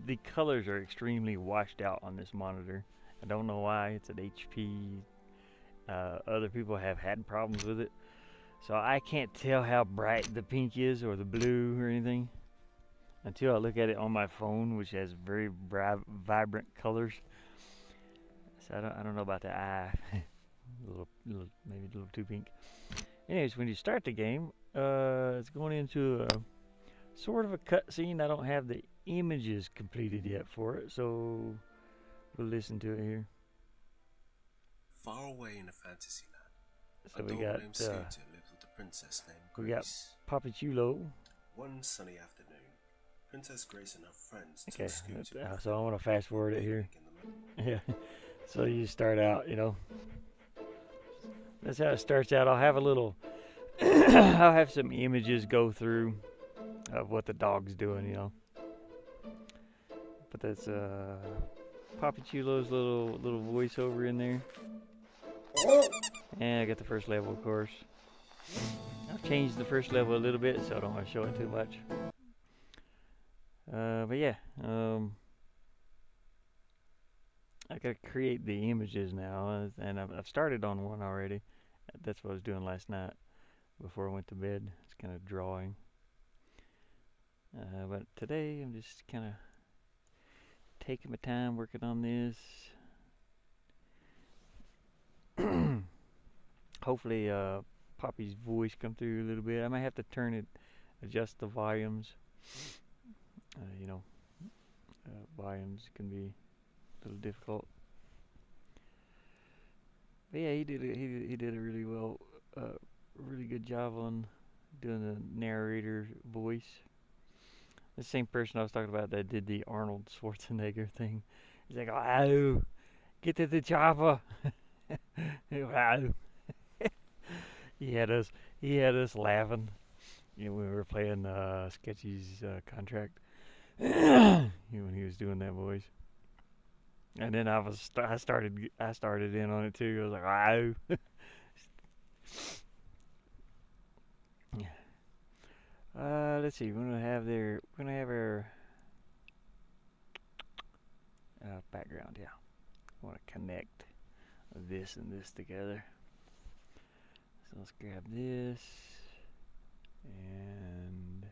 the colors are extremely washed out on this monitor. I don't know why. It's an HP. Other people have had problems with it, so I can't tell how bright the pink is or the blue or anything until I look at it on my phone, which has very vibrant colors. So I don't know about the eye. maybe a little too pink. Anyways, when you start the game, it's going into a sort of a cutscene. I don't have the images completed yet for it, so we'll listen to it here. Far away in a fantasy land, So a we dog got named Scooter lived with a princess named Grace. we got Papa Chulo. One sunny afternoon, Princess Grace and her friends took Scooter. So I want to fast forward it here. Yeah. So you start out, That's how it starts out. I'll have I'll have some images go through of what the dog's doing, But that's Papa Chulo's little voiceover in there. And I got the first level, of course. I've changed the first level a little bit, so I don't want to show it too much. But yeah, I gotta create the images now, and I've started on one already. That's what I was doing last night before I went to bed. It's kind of drawing. But today I'm just kind of taking my time working on this. Hopefully Poppy's voice come through a little bit. I might have to adjust the volumes. Volumes can be a little difficult. But yeah, he did a really really good job on doing the narrator voice. The same person I was talking about that did the Arnold Schwarzenegger thing. He's like, "Oh, get to the chopper!" Wow. He had us laughing. We were playing Sketchy's contract when he was doing that voice. And then I started in on it too. I was like, "Wow." Let's see. We're gonna have our background. Yeah, I want to connect this and this together. So let's grab this, and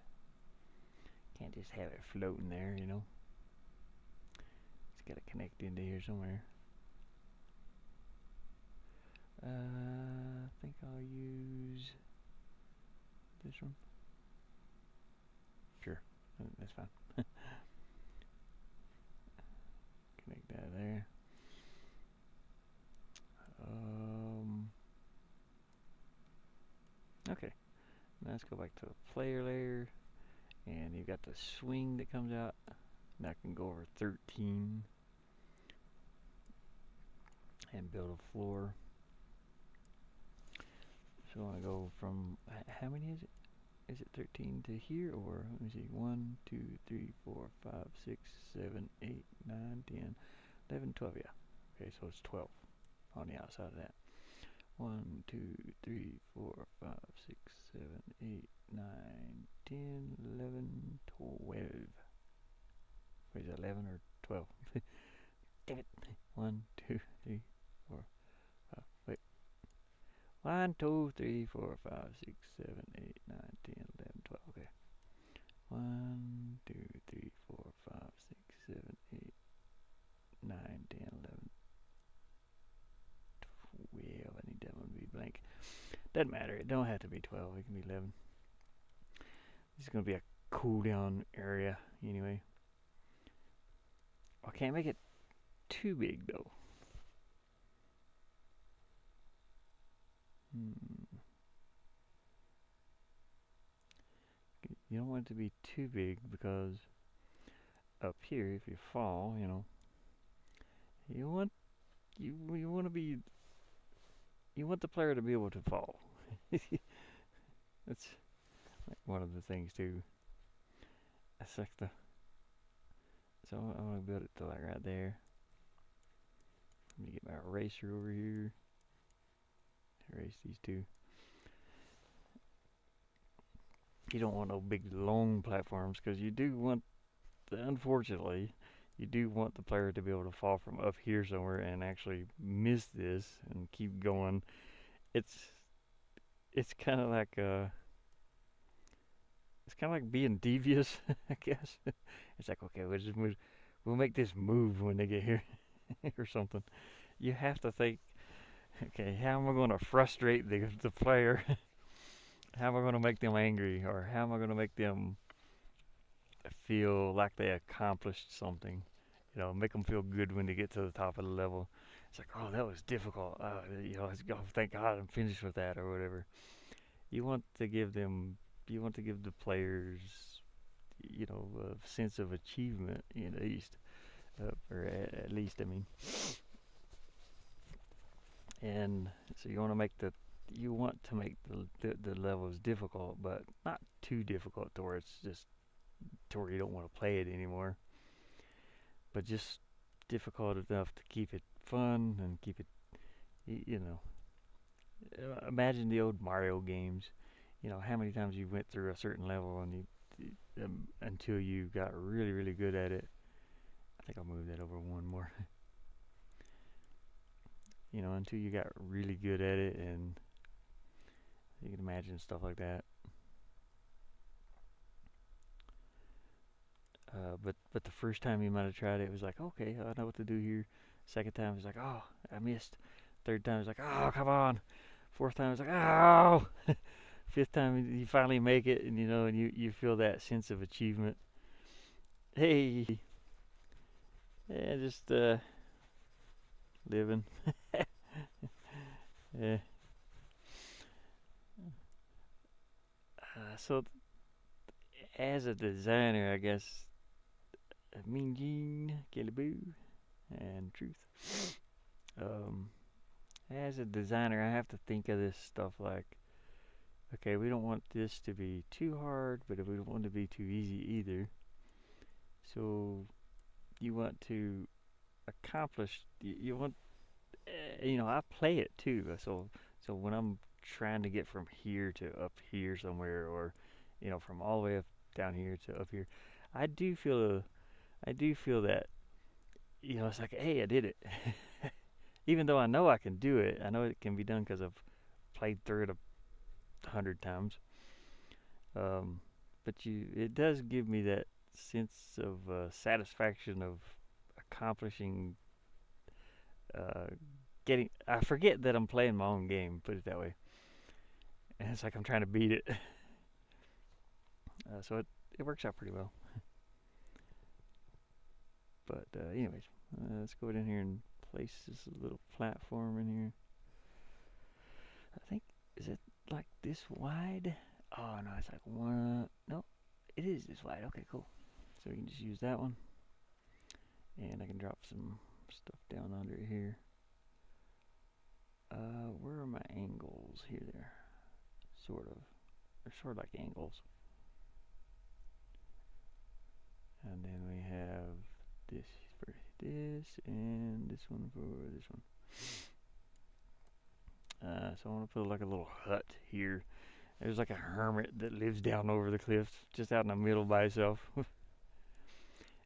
can't just have it floating there, It's got to connect into here somewhere. I think I'll use this one. Sure, that's fine. Connect that there. Okay, now let's go back to the player layer, and you've got the swing that comes out. Now I can go over 13 and build a floor. So I want to go from, how many is it? Is it 13 to here, or let me see, 1, 2, 3, 4, 5, 6, 7, 8, 9, 10, 11, 12, yeah. Okay, so it's 12 on the outside of that. 1, 2, 3, 4, 5, 6, 7, 8, 9, 10, 11, 12. Wait, is that 11 or 12? Damn it. 1, 2, 3, 4, 5. Wait. 1, 2, 3, 4, 5, 6, 7, 8, 9, 10, 11, 12. Okay. 1, 2, 3, 4, 5, 6, 7, 8, 9, 10, 11, 12. I need that one to be blank. Doesn't matter. It don't have to be 12. It can be 11. This is going to be a cool down area anyway. I can't make it too big though. You don't want it to be too big because up here, if you fall, you know, you want the player to be able to fall. That's like one of the things too. That's like so I want to build it to like right there. Let me get my eraser over here. Erase these two. You don't want no big long platforms because you do want, unfortunately, you do want the player to be able to fall from up here somewhere and actually miss this and keep going. It's kind of like being devious, I guess. It's like, okay, we'll make this move when they get here or something. You have to think, okay, how am I going to frustrate the player? How am I going to make them angry, or how am I going to make them feel like they accomplished something? You know, make them feel good when they get to the top of the level. It's like, oh, that was difficult. You know, thank God I'm finished with that, or whatever. You want to give the players, you know, a sense of achievement, at least, or at least, I mean. And so you want to make the levels difficult, but not too difficult to where it's just to where you don't want to play it anymore. But just difficult enough to keep it fun and keep it, you know. Imagine the old Mario games. You know, how many times you went through a certain level and until you got really, really good at it. I think I'll move that over one more. You know, until you got really good at it, and you can imagine stuff like that. But the first time you might have tried it, it was like, okay, I know what to do here. Second time, it's like, oh, I missed. Third time, it's like, oh, come on. Fourth time, it's like, oh. Fifth time, you finally make it, and you feel that sense of achievement. Hey, yeah, just living. Yeah. So, as a designer, I guess, Mean Gene, Boo, and Truth. As a designer, I have to think of this stuff like, okay, we don't want this to be too hard, but we don't want it to be too easy either. So, you want to accomplish, you want, I play it too. So when I'm trying to get from here to up here somewhere, or, from all the way up down here to up here, I do feel that, it's like, hey, I did it. Even though I know I can do it, I know it can be done because I've played through it 100 times. But it does give me that sense of satisfaction of accomplishing, I forget that I'm playing my own game, put it that way. And it's like I'm trying to beat it. So it works out pretty well. But anyways, let's go in here and place this little platform in here. I think, is it like this wide? Oh no, it's like one. No, it is this wide. Okay, cool. So we can just use that one, and I can drop some stuff down under here. Where are my angles here? There, sort of. They're sort of like angles. And then we have this for this, and this one for this one. So I want to put like a little hut here. There's like a hermit that lives down over the cliffs, just out in the middle by himself.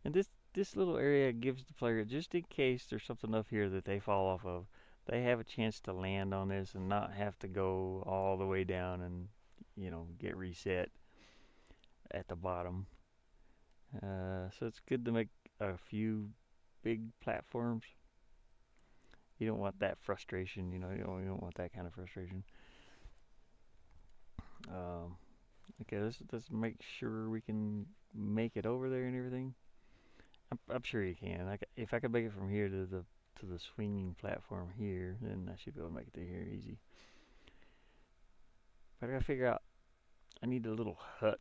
And this little area gives the player, just in case there's something up here that they fall off of, they have a chance to land on this and not have to go all the way down and get reset at the bottom. So it's good to make a few big platforms. You don't want that frustration, you don't want that kind of frustration. Okay, let's make sure we can make it over there and everything. I'm sure you can. If I could make it from here to the swinging platform here, then I should be able to make it to here easy. But I gotta figure out. I need a little hut.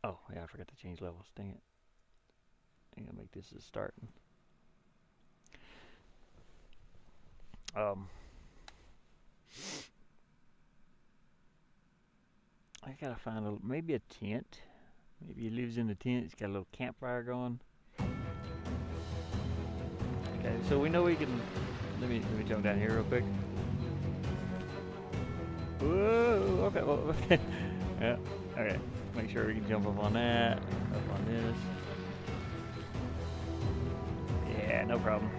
Oh yeah, I forgot to change levels. Dang it. I'm gonna make this a start. I gotta find maybe a tent. Maybe he lives in a tent. He's got a little campfire going. Okay, so we know we can. Let me jump down here real quick. Whoa! Okay, well, okay. Yeah. Okay. Make sure we can jump up on that. Up on this. Yeah, no problem.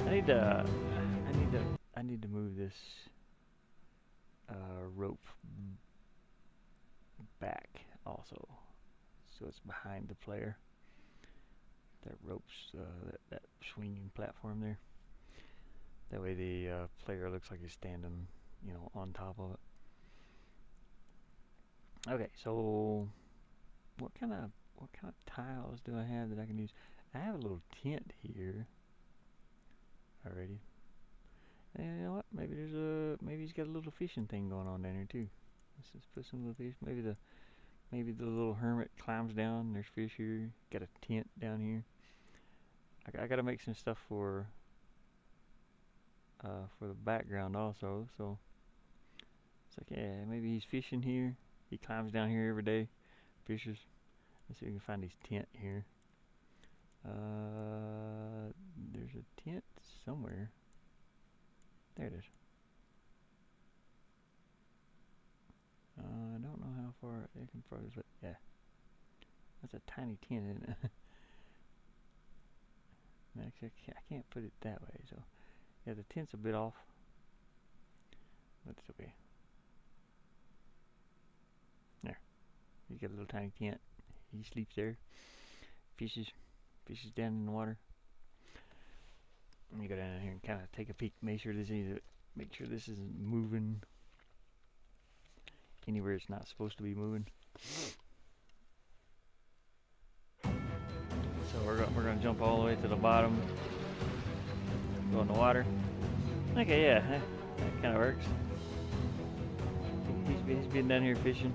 I need to move this rope back also, so it's behind the player. That rope's that swinging platform there. That way the player looks like he's standing, on top of it. Okay, so what kind of tiles do I have that I can use? I have a little tent here already. And you know what? Maybe he's got a little fishing thing going on down here too. Let's just put some little fish. Maybe the little hermit climbs down. There's fish here. Got a tent down here. I gotta make some stuff for the background also. So it's like, yeah, maybe he's fishing here. He climbs down here every day, fishes. Let's see if we can find his tent here. There's a tent somewhere. There it is. I don't know how far I can probably put. Yeah, that's a tiny tent, isn't it? Actually, I can't put it that way. So, yeah, the tent's a bit off, but it's okay. There, you got a little tiny tent. He sleeps there. Fishes down in the water. Let me go down here and kind of take a peek. Make sure this isn't moving anywhere it's not supposed to be moving. So we're gonna jump all the way to the bottom. Go in the water. Okay, yeah, that kind of works. He's been down here fishing.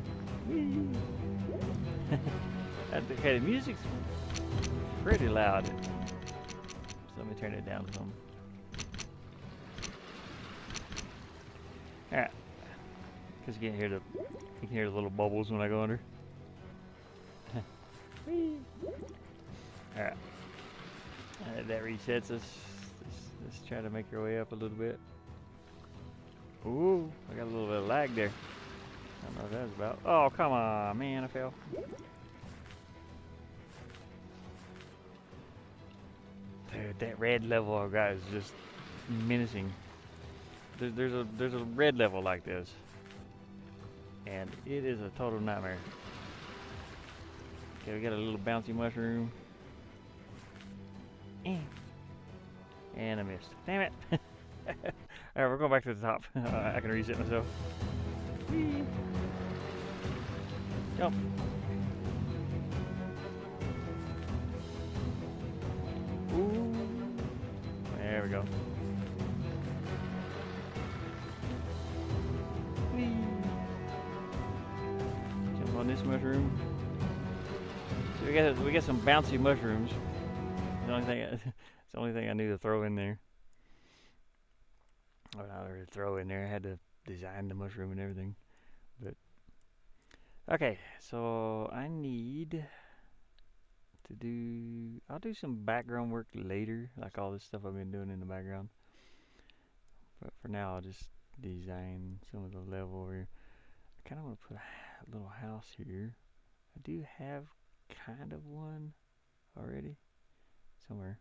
Okay, the music's pretty loud. So let me turn it down some. Alright. Because you can hear the little bubbles when I go under. Alright. That resets us. Let's try to make our way up a little bit. Ooh, I got a little bit of lag there. I don't know what that was about. Oh, come on, man, I fell. Dude, that red level I got is just menacing. There's a red level like this, and it is a total nightmare. Okay, we got a little bouncy mushroom. And I missed. Damn it! Alright, we're going back to the top. I can reset myself. Whee! Jump! Ooh! There we go. Whee! Jump on this mushroom. So we got some bouncy mushrooms. It's the only thing I knew to throw in there. Or not to throw in there. I had to design the mushroom and everything. But okay, so I need to do. I'll do some background work later, like all this stuff I've been doing in the background. But for now, I'll just design some of the level over here. I kind of want to put a little house here. I do have kind of one already somewhere.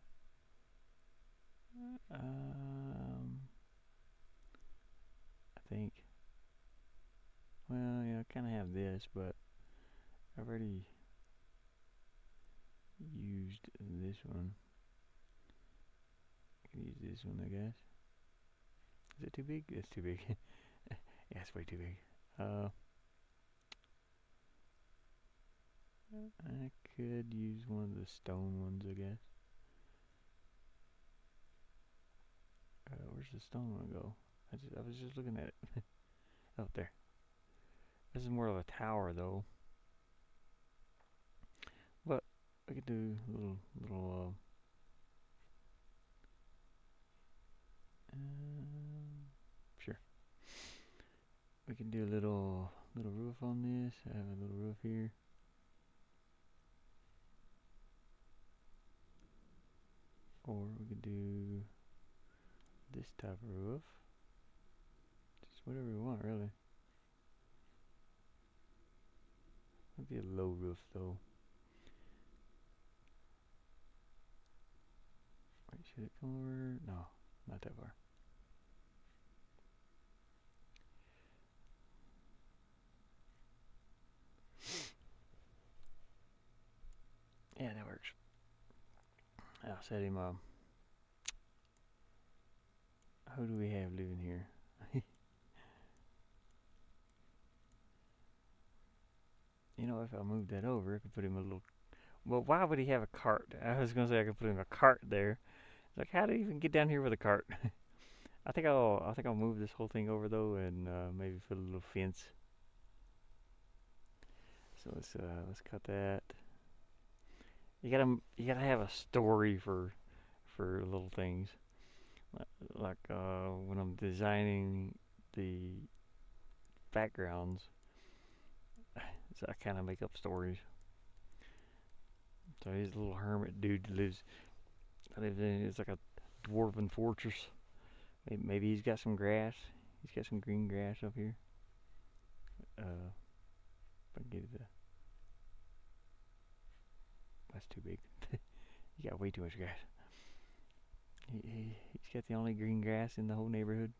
I think. Well, yeah, I kind of have this, but I've already used this one. I can use this one, I guess. Is it too big? It's too big. Yeah, it's way too big. I could use one of the stone ones, I guess. Where's the stone one go? I was just looking at it. Up there. This is more of a tower, though. But we could do a little. Sure. We can do a little roof on this. I have a little roof here. Or we could do this type of roof. Just whatever we want, really. Might be a low roof, though. Wait, should it come over? No, not that far. Yeah, that works. I'll set him up. Who do we have living here? You know, if I move that over, I could put him a little. Well, why would he have a cart? I was gonna say I could put him a cart there. It's like, how do you even get down here with a cart? I think I'll move this whole thing over though, and maybe put a little fence. So let's cut that. You gotta have a story for little things. Like when I'm designing the backgrounds, so I kind of make up stories. So he's a little hermit dude that lives in, it's like a dwarven fortress. Maybe he's got some grass. He's got some green grass up here. If I can get it. That's too big. You got way too much grass. He's got the only green grass in the whole neighborhood.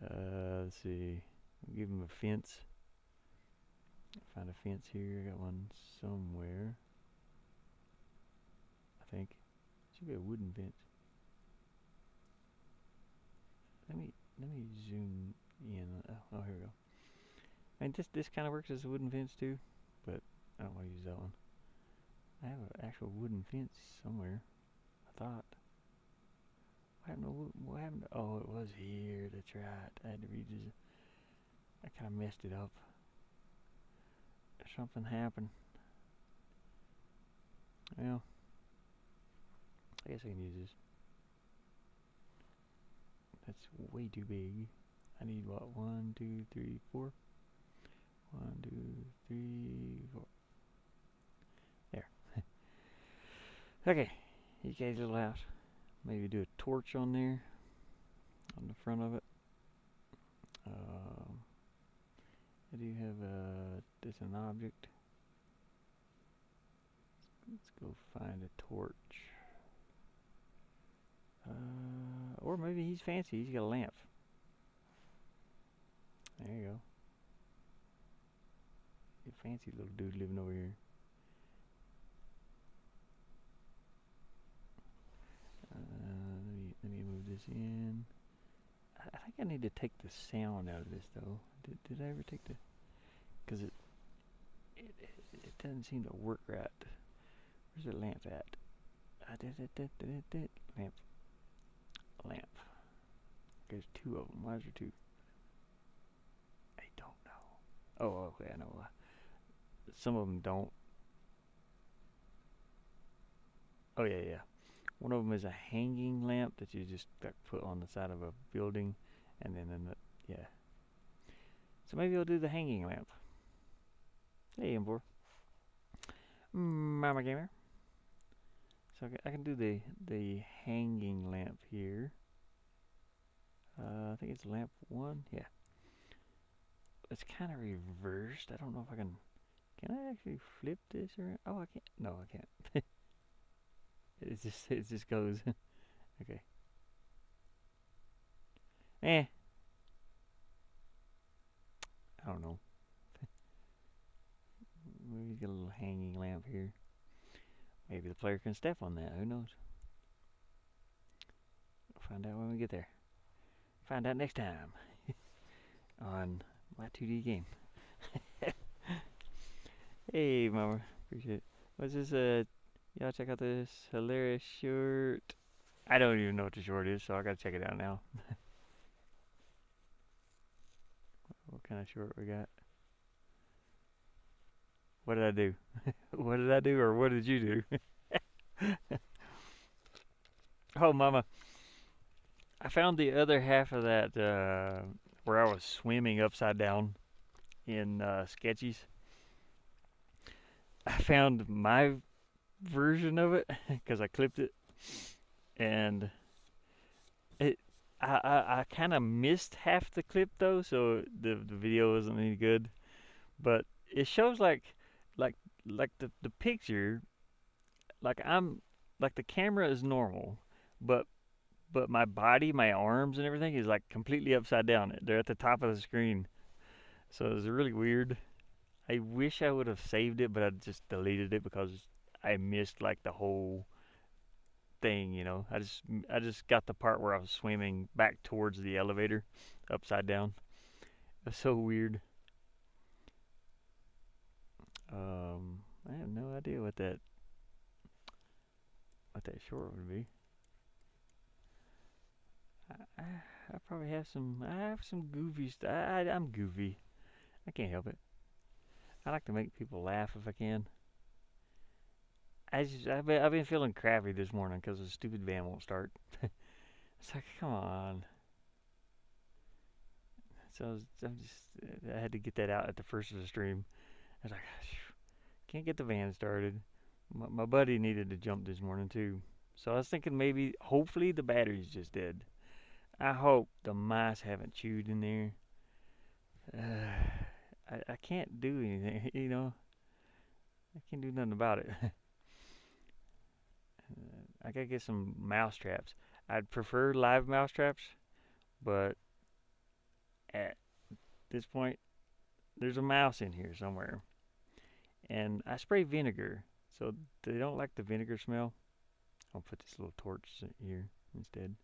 Let's see. I'll give him a fence. Find a fence here. I got one somewhere. I think. Should be a wooden fence. Let me zoom in. Oh, here we go. I mean, this kind of works as a wooden fence too, but I don't want to use that one. I have an actual wooden fence somewhere. I thought. What happened? Oh, it was here. That's right. I had to read this. I kind of messed it up. Something happened. Well, I guess I can use this. That's way too big. I need what? 1, 2, 3, 4. 1, 2, 3, 4. There. Okay. You guys' little house. Maybe do a torch on there, on the front of it. I do have this an object. Let's go find a torch. Or maybe he's fancy. He's got a lamp. There you go. A fancy little dude living over here. Let me move this in. I think I need to take the sound out of this though. Did I ever take the? Because it doesn't seem to work right. Where's the lamp at? Lamp. There's 2 of them. Why is there 2? I don't know. Oh, okay, I know why. Some of them don't. Oh yeah. One of them is a hanging lamp that you just put on the side of a building, and then yeah. So maybe I'll do the hanging lamp. Hey, M4. Mama Gamer. So I can do the hanging lamp here. I think it's lamp 1. Yeah. It's kind of reversed. I don't know if I can. Can I actually flip this around? Oh, I can't. No, I can't. It just goes. Okay. Eh. I don't know. Maybe get a little hanging lamp here. Maybe the player can step on that. Who knows? We'll find out when we get there. Find out next time on my 2D game. Hey, Mama. Appreciate it. What's this? Y'all check out this hilarious short. I don't even know what the short is, so I gotta check it out now. What kind of short we got? What did I do? What did I do, or what did you do? Oh, Mama. I found the other half of that where I was swimming upside down in Sketchies. I found my version of it because I clipped it, and I kind of missed half the clip though, so the video isn't any good. But it shows like the picture, like the camera is normal, but my body, my arms and everything is like completely upside down. They're at the top of the screen, so it's really weird. I wish I would have saved it, but I just deleted it because I missed like the whole thing, you know. I just got the part where I was swimming back towards the elevator, upside down. It's so weird. I have no idea what that short would be. I probably have some. I have some goofy stuff. I'm goofy. I can't help it. I like to make people laugh if I can. I've been feeling crappy this morning because the stupid van won't start. It's like, come on. So I had to get that out at the first of the stream. I was like, can't get the van started. My buddy needed to jump this morning too. So I was thinking maybe, hopefully the battery's just dead. I hope the mice haven't chewed in there. I can't do anything, you know. I can't do nothing about it. I gotta get some mouse traps. I'd prefer live mouse traps, but at this point, there's a mouse in here somewhere. And I spray vinegar, so they don't like the vinegar smell. I'll put this little torch here instead.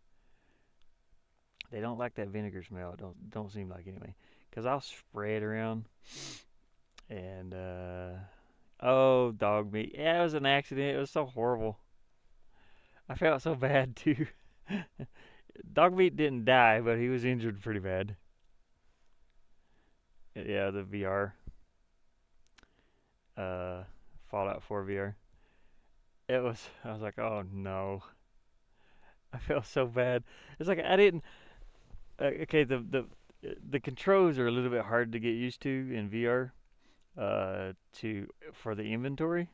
They don't like that vinegar smell. Don't seem like anyway. Cause I'll spray it around, and oh, dog meat. Yeah, it was an accident. It was so horrible. I felt so bad too. Dog meat didn't die, but he was injured pretty bad. Yeah, the VR. Fallout 4 VR. I was like, oh no. I felt so bad. It's like I didn't. Okay, the controls are a little bit hard to get used to in VR. For the inventory,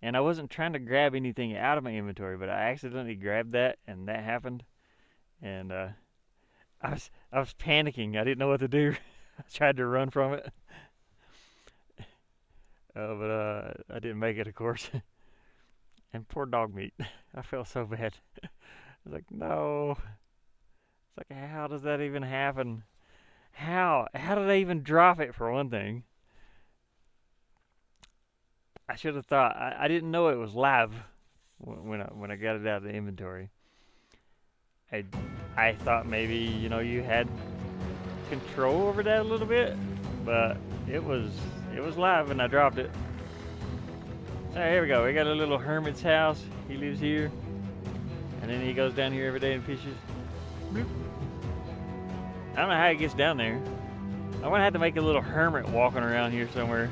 and I wasn't trying to grab anything out of my inventory, but I accidentally grabbed that, and that happened. And I was panicking. I didn't know what to do. I tried to run from it, but I didn't make it, of course. And poor dog meat. I felt so bad. I was like, no. It's like, how does that even happen? How did I even drop it, for one thing? I should have thought. I didn't know it was live when I got it out of the inventory. I thought maybe, you know, you had control over that a little bit, but it was live and I dropped it. Alright, here we go. We got a little hermit's house. He lives here, and then he goes down here every day and fishes. Bloop. I don't know how he gets down there. I'm gonna have to make a little hermit walking around here somewhere.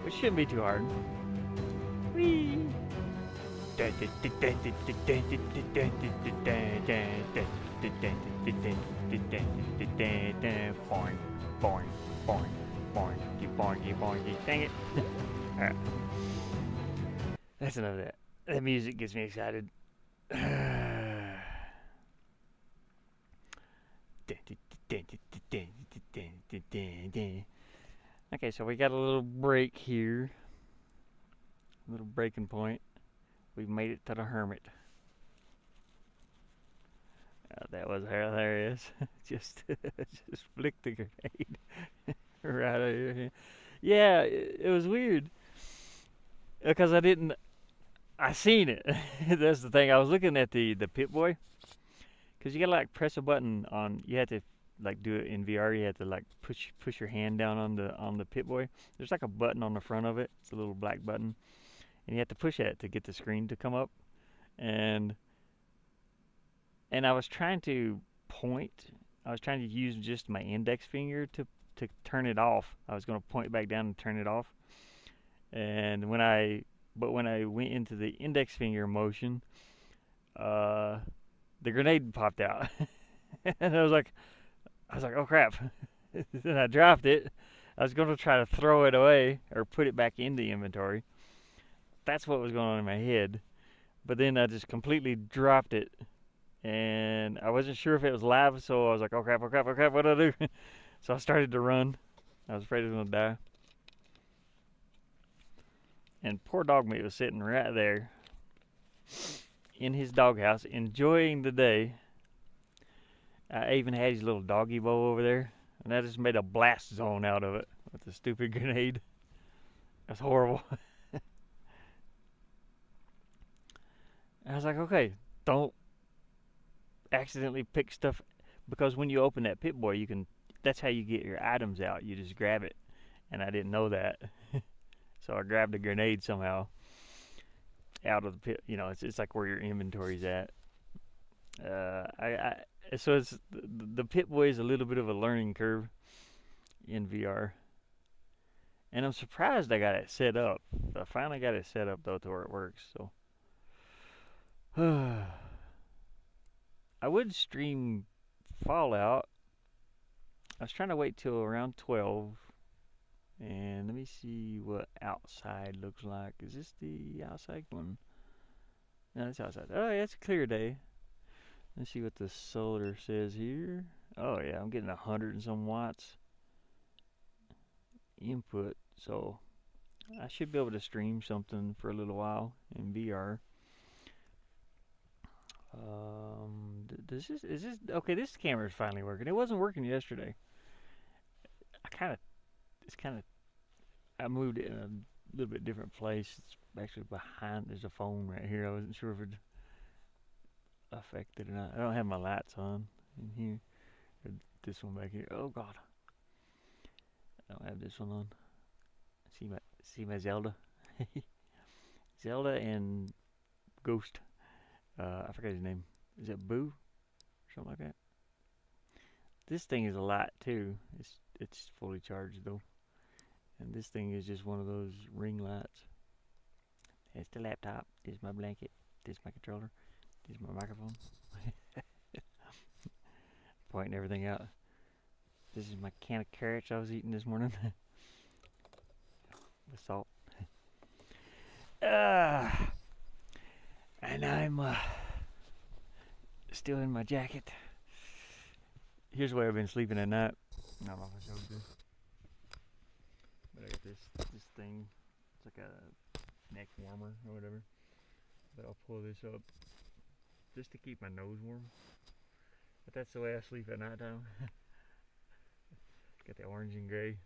Which shouldn't be too hard. Whee! Boing, boing, boing, boingy, boingy, boingy. Dang it. Alright. That's enough of that. That music gets me excited. Okay, so we got a little break here. A little breaking point. We've made it to the hermit. That was hilarious. just flick the grenade right over here. Yeah, it was weird because I seen it. That's the thing. I was looking at the Pit Boy because you gotta like press a button on. You had to like do it in VR. You had to like push your hand down on the Pit Boy. There's like a button on the front of it. It's a little black button, and you have to push it to get the screen to come up. And I was trying to point. I was trying to use just my index finger to turn it off. I was gonna point back down and turn it off. And when I went into the index finger motion, the grenade popped out, and I was like, oh crap! Then I dropped it. I was gonna try to throw it away or put it back in the inventory. That's what was going on in my head. But then I just completely dropped it, and I wasn't sure if it was live, so I was like, oh crap, what do I do? So I started to run. I was afraid I was gonna die. And poor Dogmeat was sitting right there in his doghouse, enjoying the day. I even had his little doggy bowl over there, and I just made a blast zone out of it with the stupid grenade. That's horrible. I was like, okay, don't accidentally pick stuff, because when you open that Pit Boy, that's how you get your items out. You just grab it, and I didn't know that. So I grabbed a grenade somehow out of the pit. It's like where your inventory's at. So it's the Pit Boy is a little bit of a learning curve in VR, and I'm surprised I got it set up. I finally got it set up though to where it works. So I would stream Fallout. I was trying to wait till around 12. And let me see what outside looks like. Is this the outside one? No, it's outside. Oh, yeah, it's a clear day. Let's see what the solar says here. Oh, yeah, I'm getting 100 and some watts input. So I should be able to stream something for a little while in VR. Is this okay? This camera's finally working. It wasn't working yesterday. I moved it in a little bit different place. It's actually behind. There's a phone right here. I wasn't sure if it affected or not. I don't have my lights on in here. This one back here. Oh God, I don't have this one on. See my Zelda. Zelda and Ghost. I forgot his name. Is it Boo? Something like that. This thing is a light too. It's fully charged though. And this thing is just one of those ring lights. It's the laptop. This is my blanket. This is my controller. This is my microphone. Pointing everything out. This is my can of carrots I was eating this morning. With salt. And I'm still in my jacket. Here's where I've been sleeping at night. I don't know if I showed this. But I got this thing. It's like a neck warmer or whatever. But I'll pull this up just to keep my nose warm. But that's the way I sleep at night time. Got the orange and gray.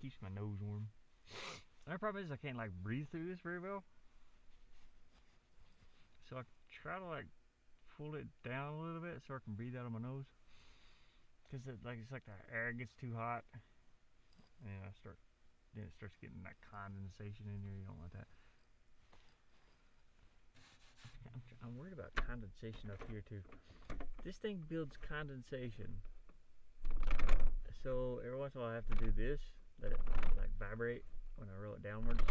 Keeps my nose warm. The problem is I can't like breathe through this very well. So I try to like pull it down a little bit so I can breathe out of my nose. Because it's like the air gets too hot, and then it starts getting that condensation in here. You don't want that. I'm worried about condensation up here too. This thing builds condensation, so every once in a while I have to do this, let it like vibrate when I roll it downwards,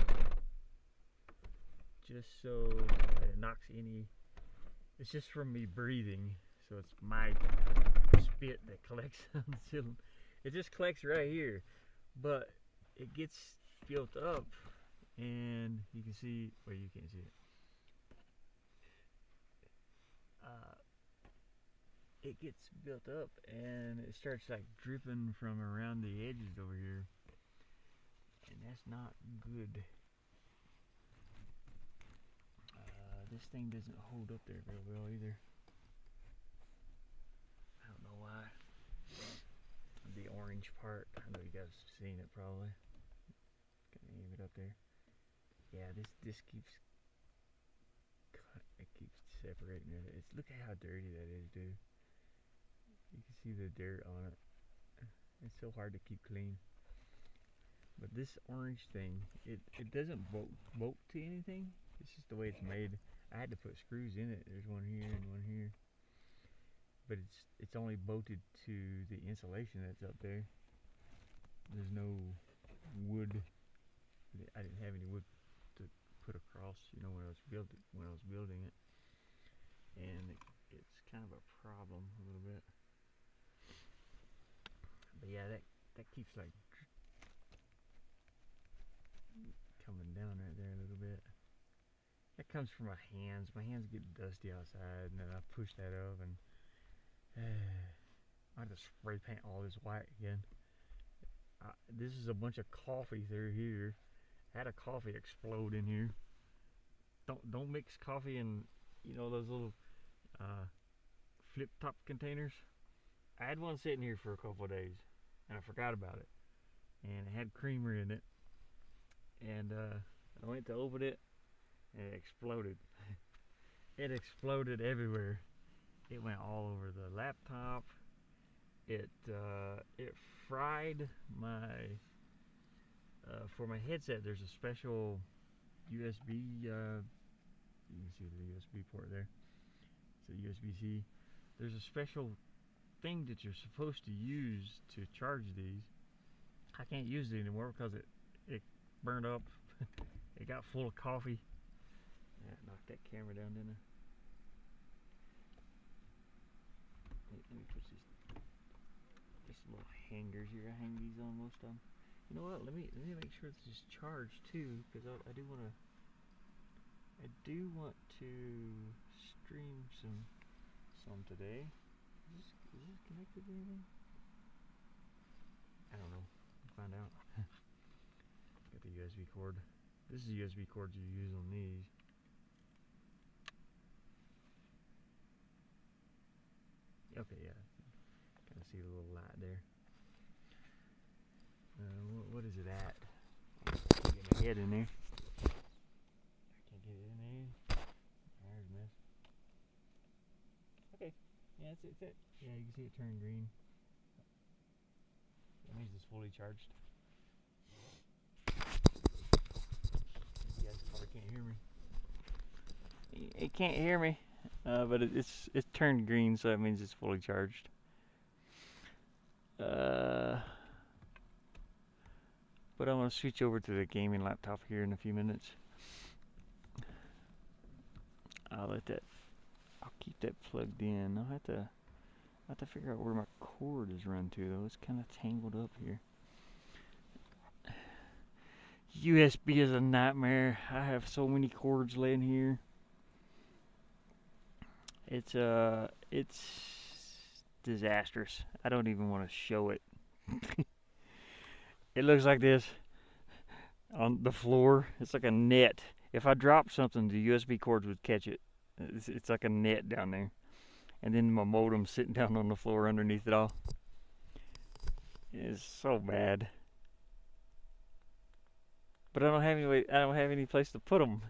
just so that it knocks any. It's just from me breathing, so it's my spit that collects on the ceiling. It just collects right here, but it gets built up, and you can see. Well, you can't see it. it gets built up and it starts like dripping from around the edges over here, and that's not good. This thing doesn't hold up there very well either. I don't know why. The orange part, I know you guys have seen it probably. Gonna aim it up there. Yeah, this keeps separating it. Look at how dirty that is, dude. You can see the dirt on it. It's so hard to keep clean. But this orange thing, it doesn't bolt to anything. It's just the way it's made. I had to put screws in it. There's one here and one here. But it's only bolted to the insulation that's up there. There's no wood. I didn't have any wood to put across, when I was building it, and it's kind of a problem a little bit. But yeah, that keeps like coming down right there a little bit. That comes from my hands. My hands get dusty outside, and then I push that up, and I have to spray paint all this white again. This is a bunch of coffee through here. I had a coffee explode in here. Don't mix coffee in, those little flip top containers. I had one sitting here for a couple of days, and I forgot about it. And it had creamer in it, and I went to open it, and it exploded. It exploded everywhere. It went all over the laptop. It fried my for my headset. There's a special USB. You can see the USB port there. It's a USB-C. There's a special thing that you're supposed to use to charge these. I can't use it anymore because it burned up. It got full of coffee. I knocked that camera down, didn't I? Let me put these little hangers here. I hang these on most of them. You know what? Let me make sure this is charged too, because I do want to stream some today. Is this connected to anything? I don't know. We'll find out. Got the USB cord. This is the USB cord you use on these. Okay, yeah. Kind of see the little light there. What is it at? Get my head in there. I can't get it in there. There's a mess. Okay. Yeah, it's it. Yeah, you can see it turn green. That means it's fully charged. You guys probably can't hear me. It can't hear me, but it's turned green, so that means it's fully charged. But I'm going to switch over to the gaming laptop here in a few minutes. I'll keep that plugged in. I'll have to figure out where my cord is run to though. It's kind of tangled up here. USB is a nightmare. I have so many cords laying here. It's disastrous. I don't even want to show it. It looks like this on the floor. It's like a net. If I dropped something, the USB cords would catch it. It's like a net down there. And then my modem sitting down on the floor underneath it all. It's so bad. But I don't have any place to put them,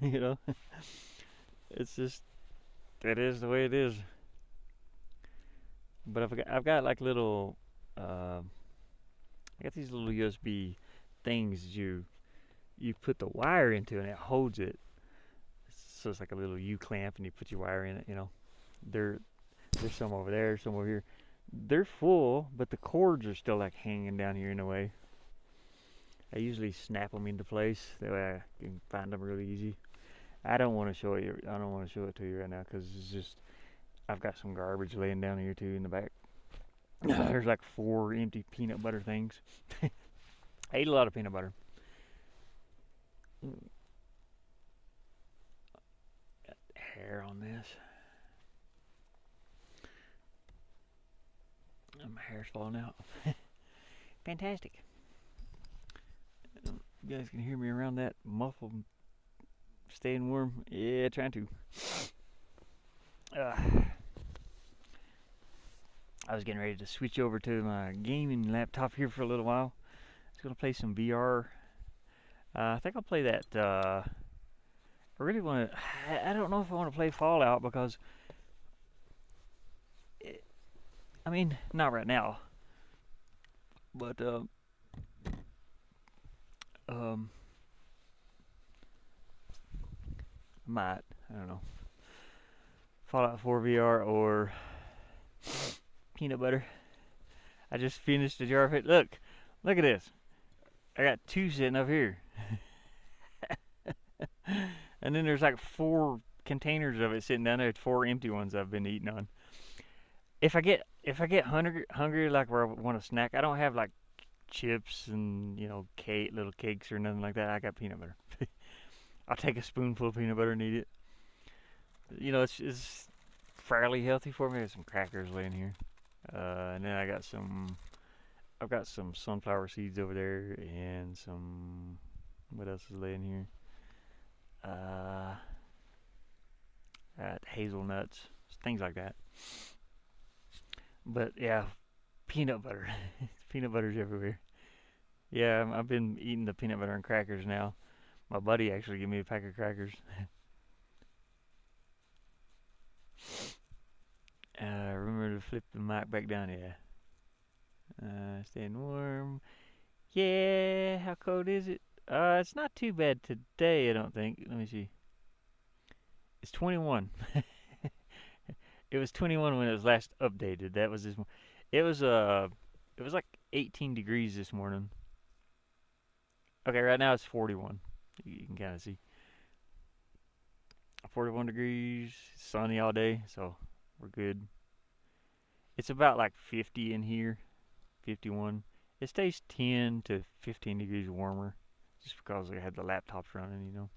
It's just, that is the way it is. But I've got like little, I got these little USB things you put the wire into and it holds it. So it's like a little U-clamp and you put your wire in it, There's some over there, some over here. They're full, but the cords are still like hanging down here in a way. I usually snap them into place. That way I can find them really easy. I don't want to show it to you right now because it's just, I've got some garbage laying down here too in the back. There's like 4 empty peanut butter things. I ate a lot of peanut butter. Got hair on this. My hair's falling out. Fantastic. You guys can hear me around that muffled, staying warm. Yeah, trying to. I was getting ready to switch over to my gaming laptop here for a little while. I was gonna play some VR. I think I'll play that. I really want to. I don't know if I want to play Fallout because, I mean, not right now. But might. I don't know. Fallout 4 VR or peanut butter. I just finished a jar of it. Look at this. I got 2 sitting up here. And then there's like 4 containers of it sitting down there. 4 empty ones I've been eating on. If I get hungry like where I want a snack, I don't have like chips and little cakes or nothing like that. I got peanut butter. I'll take a spoonful of peanut butter and eat it. It's fairly healthy for me. There's some crackers laying here, and then I've got some sunflower seeds over there, and some. What else is laying here? Hazelnuts, things like that. But yeah, peanut butter. Peanut butter's everywhere. Yeah, I've been eating the peanut butter and crackers now. My buddy actually gave me a pack of crackers. Remember to flip the mic back down, yeah. Staying warm. Yeah, how cold is it? It's not too bad today, I don't think. Let me see. It's 21. It was 21 when it was last updated. That was this. It was like 18 degrees this morning. Okay, right now it's 41. You can kind of see. 41 degrees, sunny all day, so we're good. It's about like 50 in here, 51. It stays 10 to 15 degrees warmer just because I had the laptops running.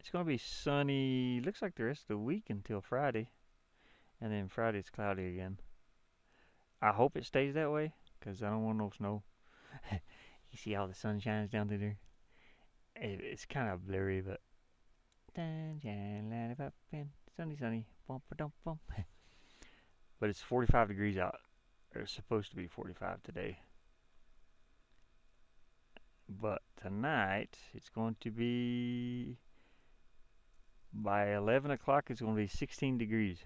It's going to be sunny, looks like the rest of the week until Friday. And then Friday it's cloudy again. I hope it stays that way because I don't want no snow. You see all the sun shines down through there? It's kind of blurry, but sunshine, light it up and sunny, bump a bump. But it's 45 degrees out. It's supposed to be 45 today. But tonight it's going to be, by 11 o'clock it's going to be 16 degrees.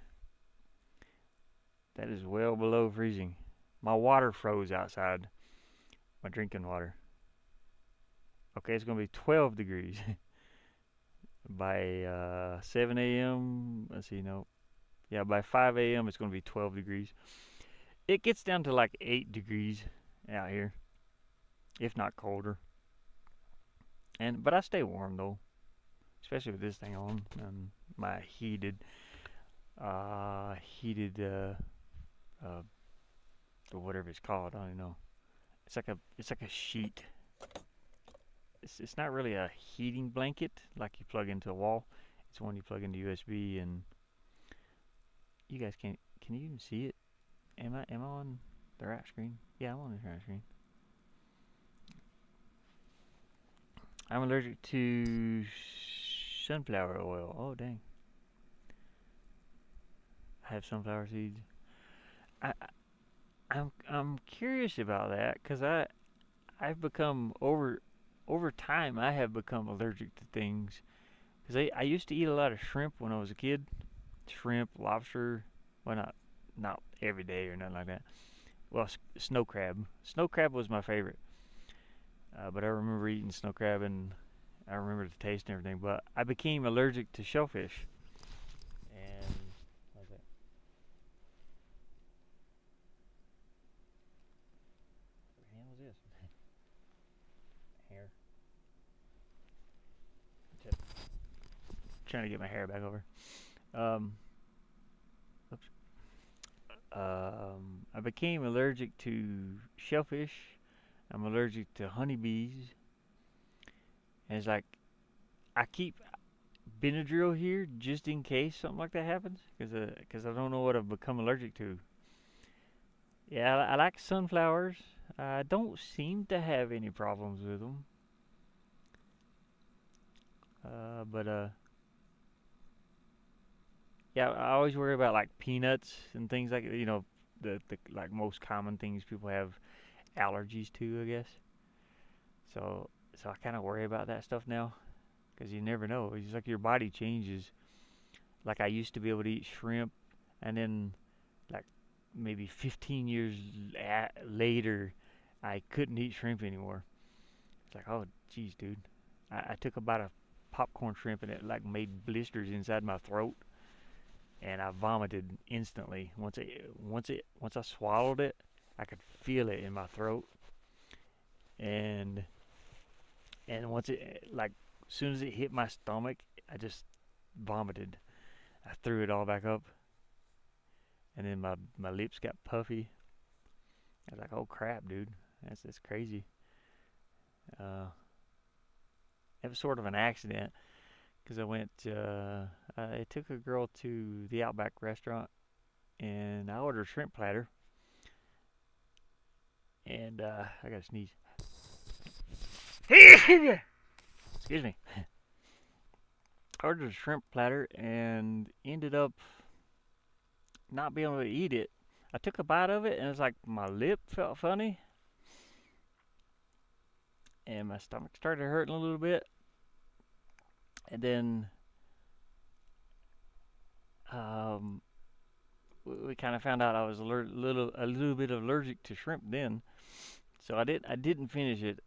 That is well below freezing. My water froze outside. My drinking water. Okay, it's going to be 12 degrees. By 7 a.m., let's see, no. Yeah, by 5 a.m. it's going to be 12 degrees. It gets down to like 8 degrees out here, if not colder. But I stay warm though, especially with this thing on and my heated, or whatever it's called. I don't know. It's like a sheet. It's not really a heating blanket like you plug into a wall. It's one you plug into USB, and you guys can you even see it? Am I on the right screen? Yeah, I'm on the right screen. I'm allergic to sunflower oil. Oh dang! I have sunflower seeds. I'm curious about that because I've become over time I have become allergic to things because I used to eat a lot of shrimp when I was a kid. Shrimp, lobster. Well, not every day or nothing like that. Well, snow crab. Snow crab was my favorite. But I remember eating snow crab and I remember the taste and everything. But I became allergic to shellfish. And what's that? What the hell is this? Hair. Trying to get my hair back over. Oops. I became allergic to shellfish. I'm allergic to honeybees. And it's like I keep Benadryl here just in case something like that happens, cause I don't know what I've become allergic to. Yeah, I like sunflowers. I don't seem to have any problems with them. But yeah, I always worry about like peanuts and things like the like most common things people have allergies to, I guess. So I kind of worry about that stuff now because you never know. It's just like your body changes. Like I used to be able to eat shrimp, and then like maybe 15 years later, I couldn't eat shrimp anymore. It's like, oh, geez, dude. I took about a popcorn shrimp and it like made blisters inside my throat, and I vomited instantly. Once I swallowed it, I could feel it in my throat, and once it like as soon as it hit my stomach, I just vomited. I threw it all back up, and then my lips got puffy. I was like, oh crap, dude, that's crazy. Uh, it was sort of an accident because I took a girl to the Outback restaurant and I ordered a shrimp platter, and I got to sneeze. Excuse me. I ordered a shrimp platter and ended up not being able to eat it. I took a bite of it and it's like my lip felt funny and my stomach started hurting a little bit. And then um, we kind of found out I was a little bit allergic to shrimp then. So I didn't finish it.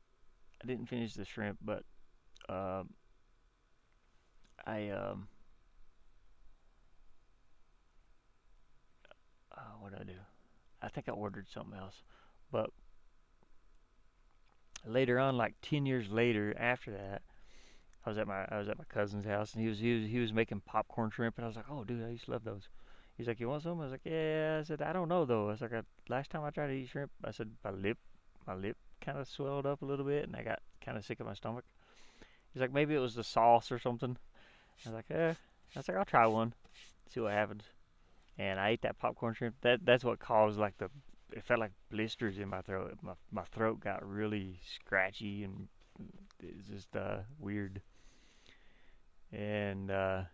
I didn't finish the shrimp, but um, I what did I do? I think I ordered something else. But later on, like 10 years later, after that, I was at my cousin's house, and he was making popcorn shrimp, and I was like, oh, dude, I used to love those. He's like, you want some? I was like, yeah. I said, I don't know though. I was like, last time I tried to eat shrimp, I said my lip kind of swelled up a little bit, and I got kind of sick of my stomach. He's like, maybe it was the sauce or something. I was like, eh. I was like, I'll try one, see what happens. And I ate that popcorn shrimp. That's what caused like the it felt like blisters in my throat. My throat got really scratchy and it's just weird. And and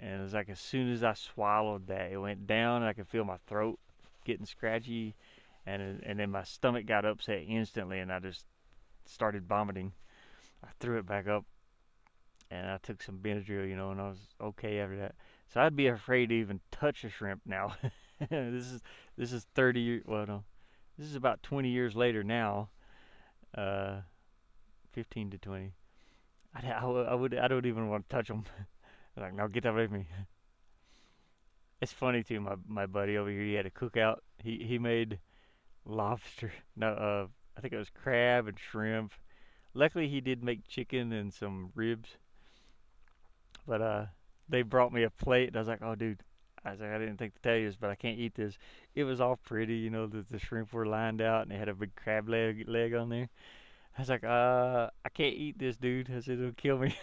it was like as soon as I swallowed that, it went down and I could feel my throat getting scratchy, and then my stomach got upset instantly, and I just started vomiting. I threw it back up, and I took some Benadryl, and I was okay after that. So I'd be afraid to even touch a shrimp now. This is 30 years. Well, no, this is about 20 years later now. Uh, 15 to 20. I don't even want to touch them. Like, no, get that away from me. It's funny too. My buddy over here, he had a cookout. He made lobster. No, I think it was crab and shrimp. Luckily, he did make chicken and some ribs. But they brought me a plate, and I was like, "Oh, dude," I was like, "I didn't think to tell you this, but I can't eat this." It was all pretty, the shrimp were lined out, and they had a big crab leg on there. I was like, I can't eat this, dude." I said, "It'll kill me."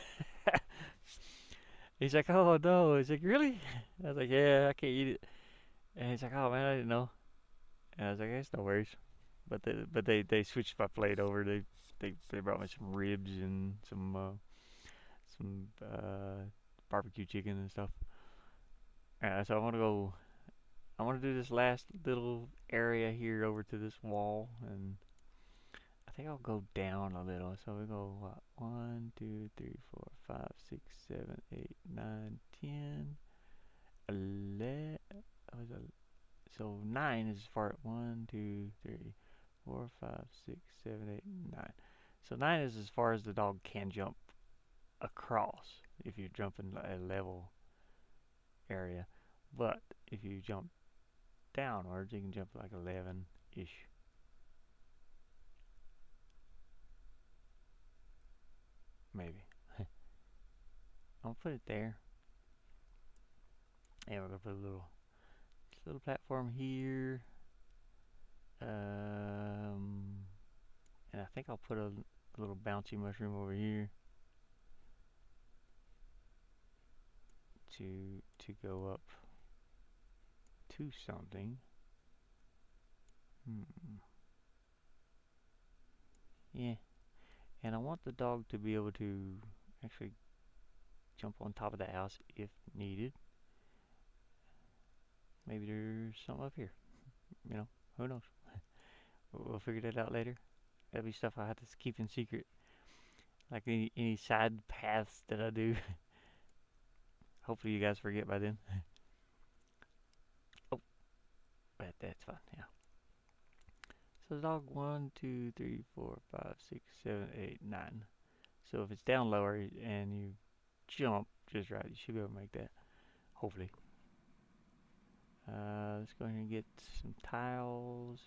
He's like, "Oh no." He's like, "Really?" I was like, "Yeah, I can't eat it." And he's like, "Oh man, I didn't know." And I was like, "It's no worries." But they switched my plate over. They brought me some ribs and some barbecue chicken and stuff. So I want to do this last little area here over to this wall, and I think I'll go down a little. So we go what, 1, 2, 3, 4, 5, 6, 7, 8, 9, 10, 11. So 9 is far. 1, 2, 3, 4, 5, 6, 7, 8, 9. So 9 is as far as the dog can jump across if you're jumping a level area. But if you jump downwards, you can jump like 11 ish, maybe. I'll put it there. And we're gonna put a little platform here. And I think I'll put a little bouncy mushroom over here. to go up to something. Yeah, and I want the dog to be able to actually jump on top of the house if needed. Maybe there's something up here. You know, who knows? We'll figure that out later. That'll be stuff I have to keep in secret. Like any side paths that I do. Hopefully you guys forget by then. Oh, but that's fine, yeah. So dog 1, 2, 3, 4, 5, 6, 7, 8, 9. So if it's down lower and you jump just right, you should be able to make that. Hopefully. Let's go ahead and get some tiles.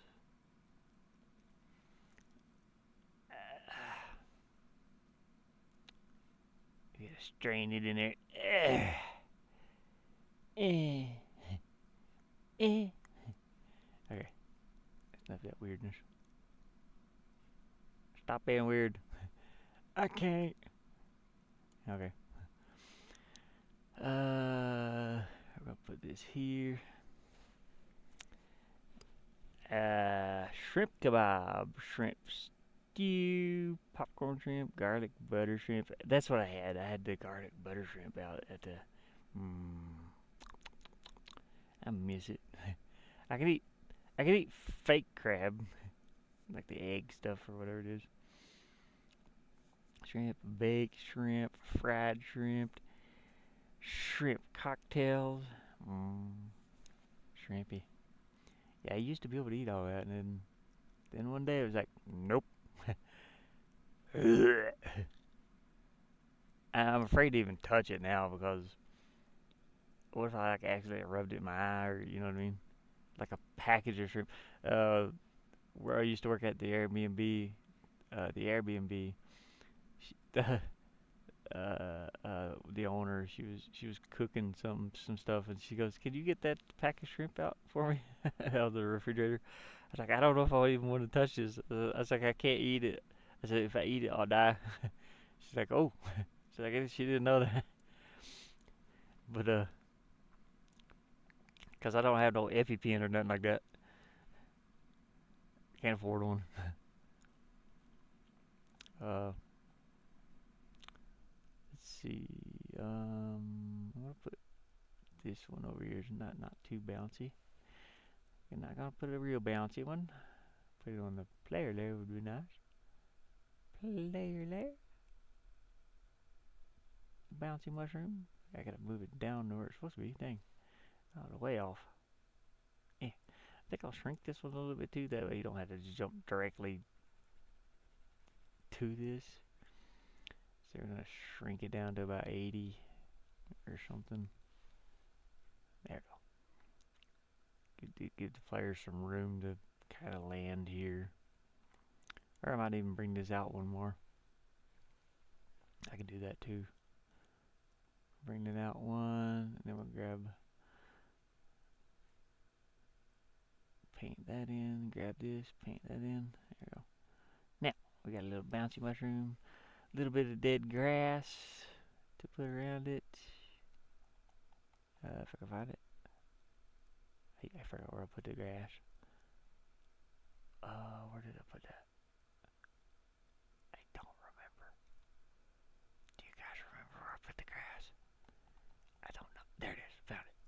You gotta strain it in there. Okay. Enough of that weirdness. Stop being weird. I can't. Okay. I'm gonna put this here. Shrimp kebab, shrimp stew, popcorn shrimp, garlic butter shrimp. That's what I had. I had the garlic butter shrimp out at the. I miss it. I can eat fake crab, like the egg stuff or whatever it is. Shrimp, baked shrimp, fried shrimp, shrimp cocktails. Shrimpy. Yeah, I used to be able to eat all that, and then one day it was like, nope. I'm afraid to even touch it now because what if I like accidentally rubbed it in my eye, or you know what I mean? Like a package of shrimp. Where I used to work at the Airbnb, the owner, she was cooking some stuff, and she goes, "Can you get that pack of shrimp out for me out of the refrigerator?" I was like, "I don't know if I even want to touch this." I was like, "I can't eat it." I said, "If I eat it, I'll die." She's like, "Oh," she's like, "I guess she didn't know that." But cause I don't have no EpiPen or nothing like that. Can't afford one. Let's see. I'm gonna put this one over here. It's not too bouncy. I'm not gonna put a real bouncy one. Put it on the player layer would be nice. Player layer. Bouncy mushroom. I gotta move it down to where it's supposed to be. Dang. Oh, way off. Yeah. I think I'll shrink this one a little bit too. That way you don't have to just jump directly to this. So we're gonna shrink it down to about 80 or something. There we go. Give the players some room to kind of land here. Or I might even bring this out one more. I can do that too. Bring it out one, and then we'll grab, paint that in, grab this, paint that in. There we go. Now, we got a little bouncy mushroom, a little bit of dead grass to put around it. If I can find it. I forgot where I put the grass. Where did I put that? I don't remember. Do you guys remember where I put the grass? I don't know. There it is. Found it.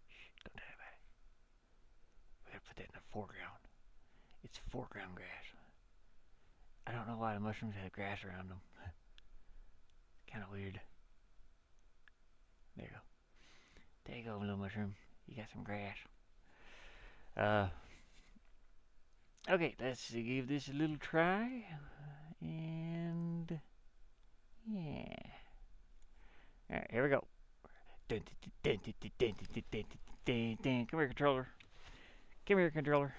Shh, don't tell anybody. We gotta put that in the foreground. It's foreground grass. I don't know why the mushrooms have grass around them. Kind of weird. There you go. There you go, little mushroom. You got some grass. Okay, let's give this a little try. And yeah. Alright, here we go. Come here, controller. Come here, controller.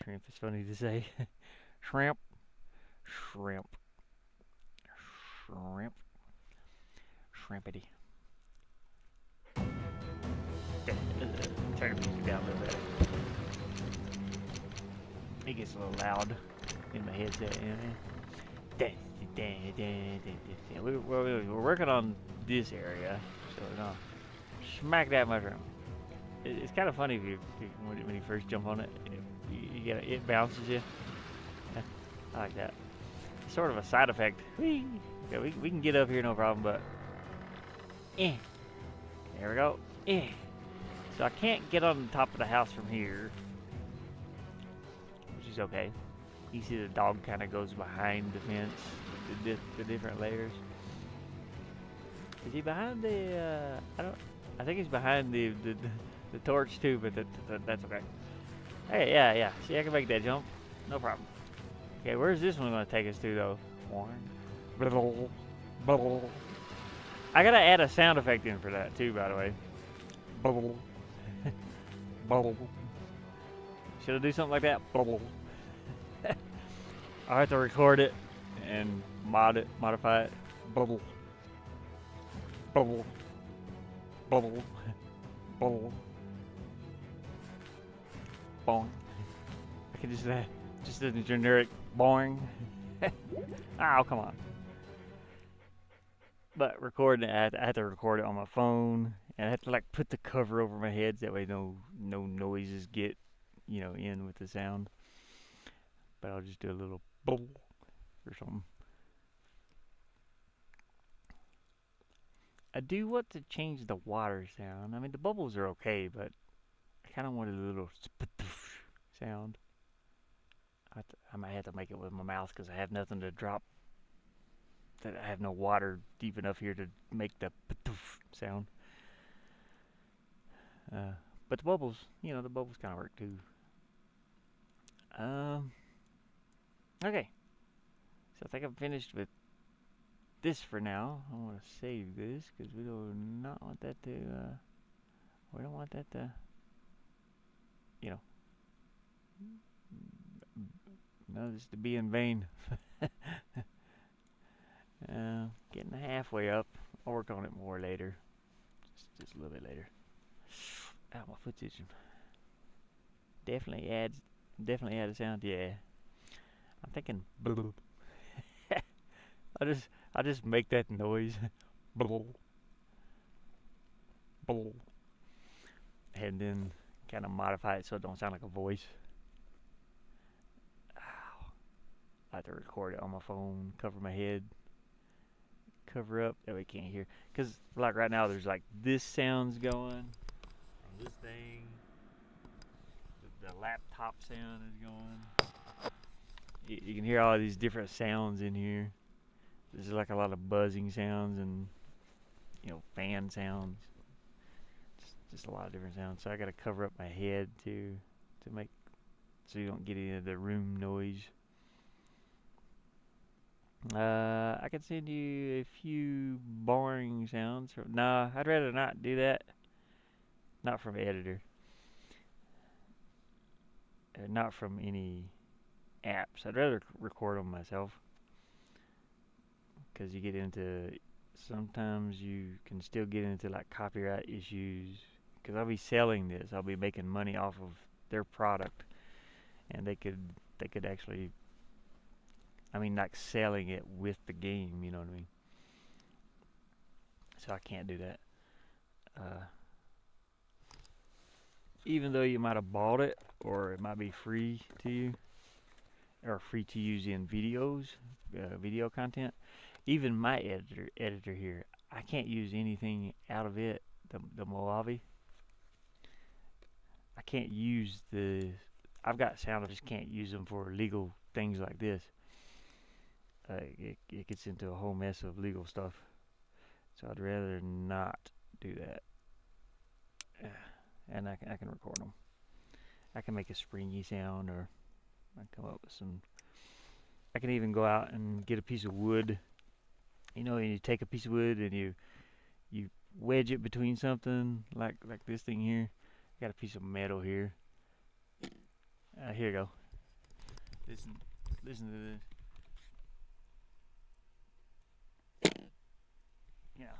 Shrimp is funny to say. Shrimp. Shrimp. Shrimp. Shrimpity. Turn the music down a little bit. It gets a little loud in my headset, you know what I mean? We're working on this area, so we're gonna smack that mushroom. It's kind of funny when you first jump on it, it bounces you. I like that. It's sort of a side effect. Whee! Okay, we can get up here no problem, but there we go. So I can't get on the top of the house from here, which is okay. You see the dog kind of goes behind the fence, the different layers. Is he behind the? I think he's behind the torch too, but that's okay. Hey, yeah. See, I can make that jump, no problem. Okay, where's this one gonna take us to though? Bubble, bubble. I gotta add a sound effect in for that too, by the way. Bubble, bubble. Should I do something like that? Bubble. I have to record it and modify it. Bubble, bubble, bubble, bubble. Boing. I can just a generic boing. Oh, come on. But recording it, I have to record it on my phone, and I have to like put the cover over my head so that way no noises get, in with the sound. But I'll just do a little bubble or something. I do want to change the water sound. I mean, the bubbles are okay, but I kind of wanted a little sound. I might have to make it with my mouth because I have nothing to drop. That I have no water deep enough here to make the sound. But the bubbles, the bubbles kind of work too. Okay. So I think I'm finished with this for now. I want to save this because we do not want that to. We don't want that to. No, this to be in vain. Getting halfway up. I'll work on it more later. Just a little bit later. Ow, my foot's itching. Definitely add a sound. Yeah. I'm thinking. I just make that noise. And then kind of modify it so it don't sound like a voice. Ow. I have to record it on my phone, cover my head, cover up that we can't hear. Because like right now there's like this sound's going, and this thing, the laptop sound is going. You can hear all these different sounds in here. There's like a lot of buzzing sounds and fan sounds. Just a lot of different sounds. So I gotta cover up my head too to make so you don't get any of the room noise. I can send you a few boring sounds. Nah, I'd rather not do that. Not from editor. Not from any apps. I'd rather record them myself. Because you get into, sometimes you can still get into like copyright issues. Because I'll be selling this. I'll be making money off of their product. And they could actually, like selling it with the game, you know what I mean? So I can't do that. Even though you might have bought it, or it might be free to you, or free to use in videos, video content. Even my editor here, I can't use anything out of it, the Mojave. I can't use I've got sound, I just can't use them for legal things like this. It gets into a whole mess of legal stuff. So I'd rather not do that. And I can record them. I can make a springy sound, or I come up with some. I can even go out and get a piece of wood. And you take a piece of wood and you wedge it between something like this thing here. I got a piece of metal here. Here you go. Listen to this. Yeah.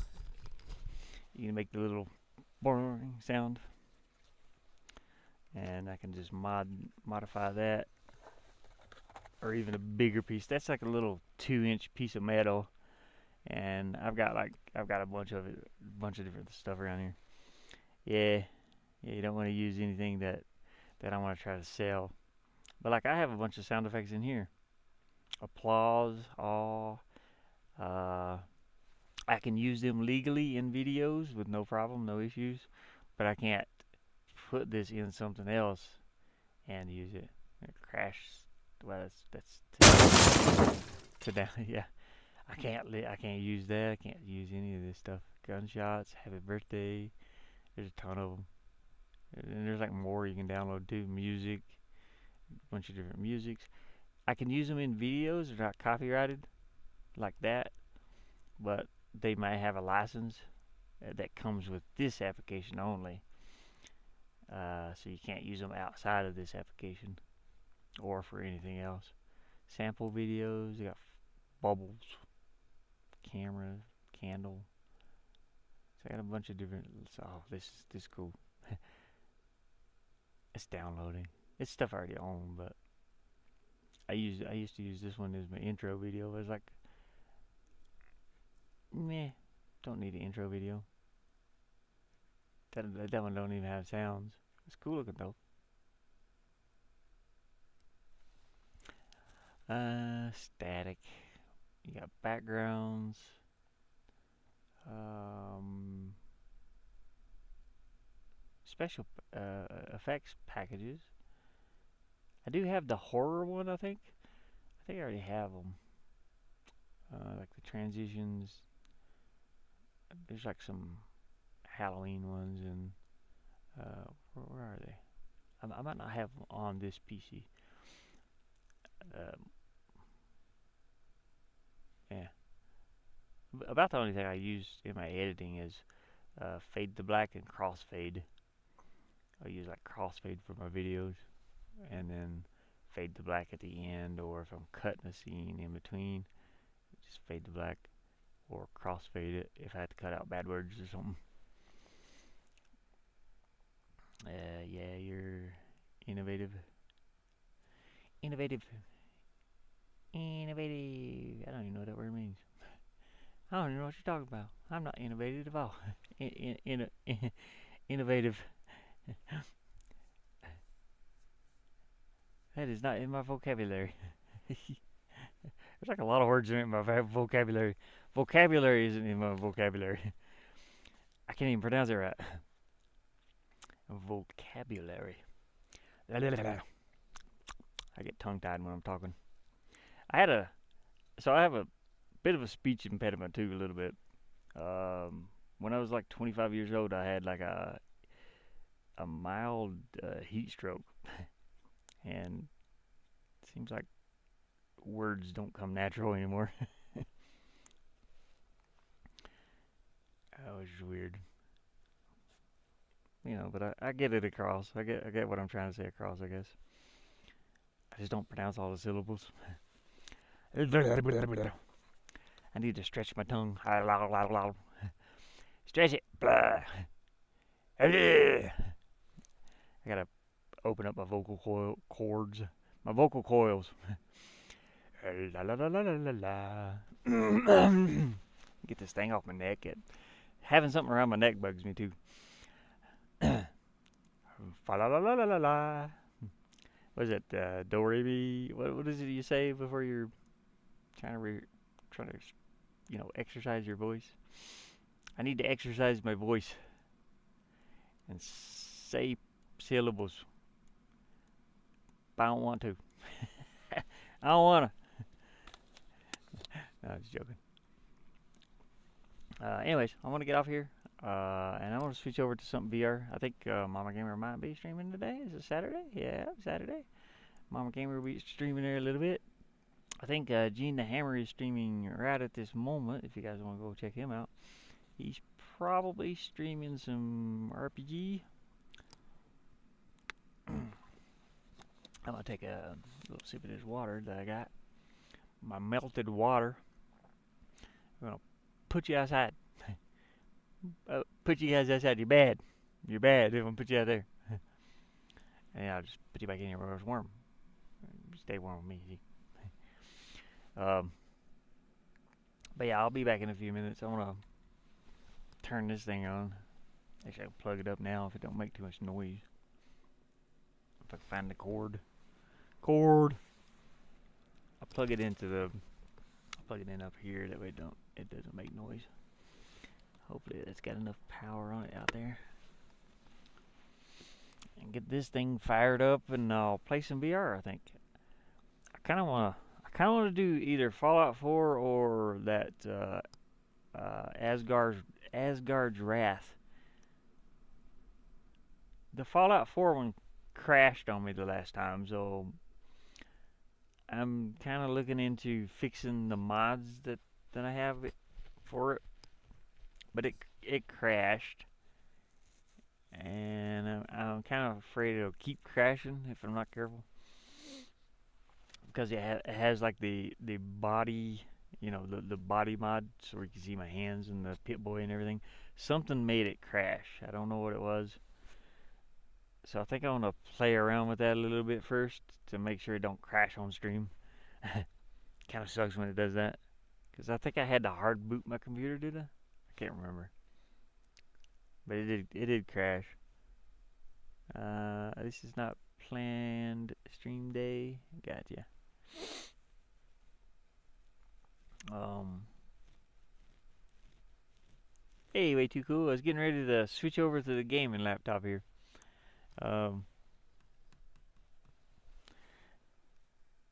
You can make the little boring sound. And I can just modify that. or even a bigger piece. That's like a little 2-inch piece of metal, and I've got a bunch of it, a bunch of different stuff around here. Yeah, yeah. You don't want to use anything that I want to try to sell. But like I have a bunch of sound effects in here. Applause, awe. Uh, I can use them legally in videos with no problem, no issues. But I can't put this in something else and use it. It crashes. Well, to down. Yeah, I can't use that. I can't use any of this stuff. Gunshots, happy birthday. There's a ton of them, and there's like more you can download too. Music, a bunch of different musics. I can use them in videos. They're not copyrighted like that, but they might have a license that comes with this application only. So you can't use them outside of this application or for anything else. Sample videos. They got bubbles, camera, candle. So I got a bunch of different. Oh, this is cool. It's downloading. It's stuff I already own, but I used to use this one as my intro video. It was like, meh, don't need an intro video. That one don't even have sounds. It's cool looking though. Static. You got backgrounds. Special effects packages. I do have the horror one, I think. I think I already have them. Like the transitions. There's like some Halloween ones, and where are they? I might not have them on this PC. Yeah. About the only thing I use in my editing is fade to black and crossfade. I use like crossfade for my videos, and then fade to black at the end, or if I'm cutting a scene in between, just fade to black, or crossfade it if I have to cut out bad words or something. Yeah, you're innovative. Innovative. Innovative. I don't even know what that word means. I don't even know what you're talking about. I'm not innovative at all. Innovative. That is not in my vocabulary. There's like a lot of words in my vocabulary. Vocabulary isn't in my vocabulary. I can't even pronounce it right. Vocabulary. I get tongue tied when I'm talking. I have a bit of a speech impediment too, a little bit. When I was like 25 years old, I had like a mild heat stroke, and it seems like words don't come natural anymore. That was weird, but I get it across. I get what I'm trying to say across, I guess. I just don't pronounce all the syllables. I need to stretch my tongue. Stretch it. I gotta open up my vocal cords. My vocal coils. Get this thing off my neck. Having something around my neck bugs me too. What is it? Do re mi. What is it you say before you're trying to exercise your voice? I need to exercise my voice and say syllables. But I don't want to. I don't want to. No, I'm just joking. Anyways, I want to get off here, and I want to switch over to something VR. I think Mama Gamer might be streaming today. Is it Saturday? Yeah, Saturday. Mama Gamer will be streaming there a little bit. I think Gene the Hammer is streaming right at this moment, if you guys want to go check him out. He's probably streaming some RPG. I'm going to take a little sip of this water that I got. My melted water. I'm going to put you outside. Put you guys outside. You're bad. You're bad. I'm going to put you out there. And I'll just put you back in here where it's warm. Stay warm with me. See? Um, but yeah, I'll be back in a few minutes. I want to turn this thing on. Actually, I can plug it up now if it don't make too much noise. If I can find the cord. I plug it into the. I plug it in up here. That way it doesn't make noise. Hopefully it's got enough power on it out there. And get this thing fired up, and I'll play some VR. I think. I kind of wanna do either Fallout 4 or that Asgard's Wrath. The Fallout 4 one crashed on me the last time, so I'm kind of looking into fixing the mods that I have for it. But it crashed, and I'm kind of afraid it'll keep crashing if I'm not careful. Because it has like the body, the body mod, so you can see my hands and the Pit Boy and everything. Something made it crash. I don't know what it was. So I think I want to play around with that a little bit first to make sure it don't crash on stream. Kind of sucks when it does that. Because I think I had to hard boot my computer, did I? I can't remember. But it did crash. This is not planned stream day. Gotcha. Hey, way too cool. I was getting ready to switch over to the gaming laptop here.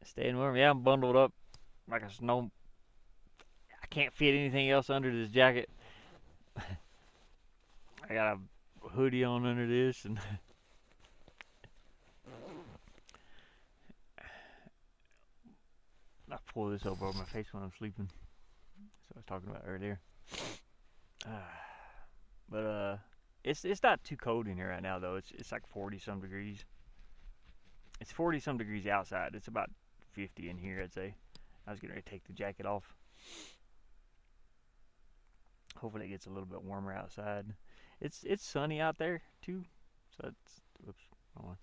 Staying warm. Yeah, I'm bundled up like a snow. I can't fit anything else under this jacket. I got a hoodie on under this, and I pull this over my face when I'm sleeping. That's what I was talking about earlier. But it's not too cold in here right now though. It's like 40 some degrees. It's 40 some degrees outside. It's about 50 in here, I'd say. I was getting ready to take the jacket off. Hopefully it gets a little bit warmer outside. It's sunny out there too. So it's whoops, wrong one.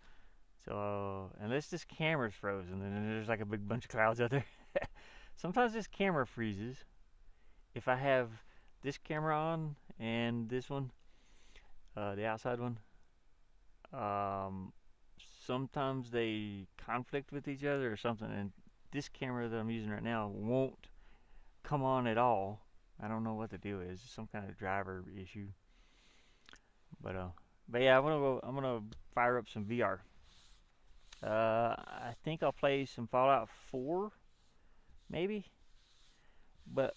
So unless this camera's frozen, then there's like a big bunch of clouds out there. Sometimes this camera freezes. If I have this camera on and this one, the outside one, sometimes they conflict with each other or something, and this camera that I'm using right now won't come on at all. I don't know what the deal is. Some kind of driver issue. But yeah, I'm gonna fire up some VR. I think I'll play some Fallout 4, maybe, but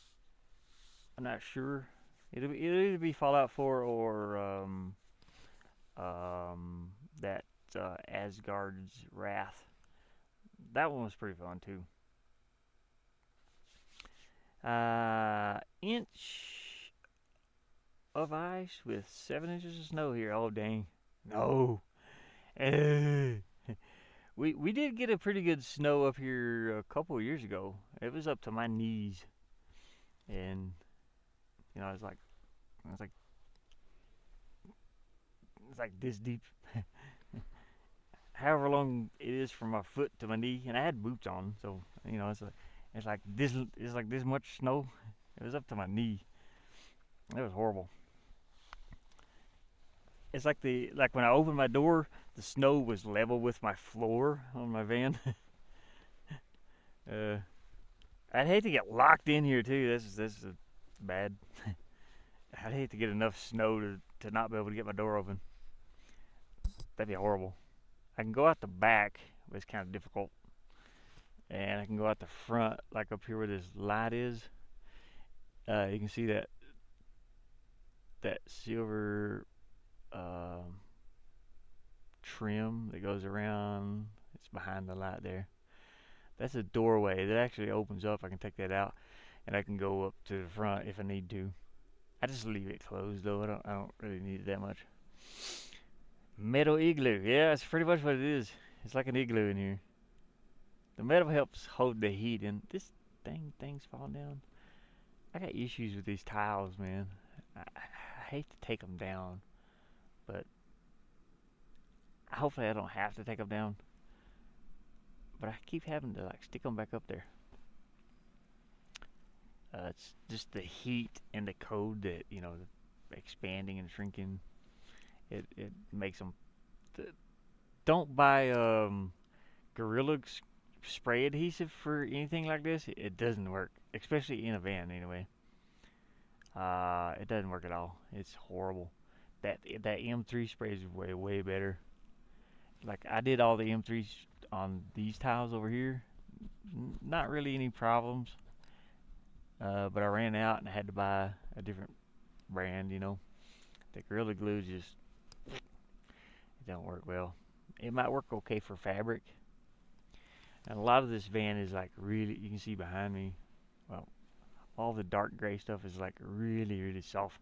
I'm not sure. It'll either be Fallout 4 or that Asgard's Wrath. That one was pretty fun too. Inch of ice with 7 inches of snow here. Oh dang! No. We did get a pretty good snow up here a couple of years ago. It was up to my knees, and it's like this deep. However long it is from my foot to my knee, and I had boots on, so it's like this much snow. It was up to my knee. It was horrible. It's like when I opened my door, the snow was level with my floor on my van. I'd hate to get locked in here too. This is bad. I'd hate to get enough snow to not be able to get my door open. That'd be horrible. I can go out the back, but it's kind of difficult. And I can go out the front, like up here where this light is. You can see that silver trim that goes around. It's behind the light there. That's a doorway that actually opens up. I can take that out, and I can go up to the front if I need to. I just leave it closed though. I don't really need it that much. Metal igloo. Yeah, that's pretty much what it is. It's like an igloo in here. The metal helps hold the heat, and this thing's falling down. I got issues with these tiles, man. I hate to take them down, but hopefully I don't have to take them down. But I keep having to stick them back up there. It's just the heat and the cold that expanding and shrinking. It makes them. Don't buy Gorilla spray adhesive for anything like this. It doesn't work, especially in a van anyway. It doesn't work at all. It's horrible. That M3 spray is way better. Like I did all the M3s on these tiles over here. Not really any problems. But I ran out and I had to buy a different brand. The Gorilla Glue just it don't work well. It might work okay for fabric. And a lot of this van is like really. You can see behind me. Well, all the dark gray stuff is like really soft.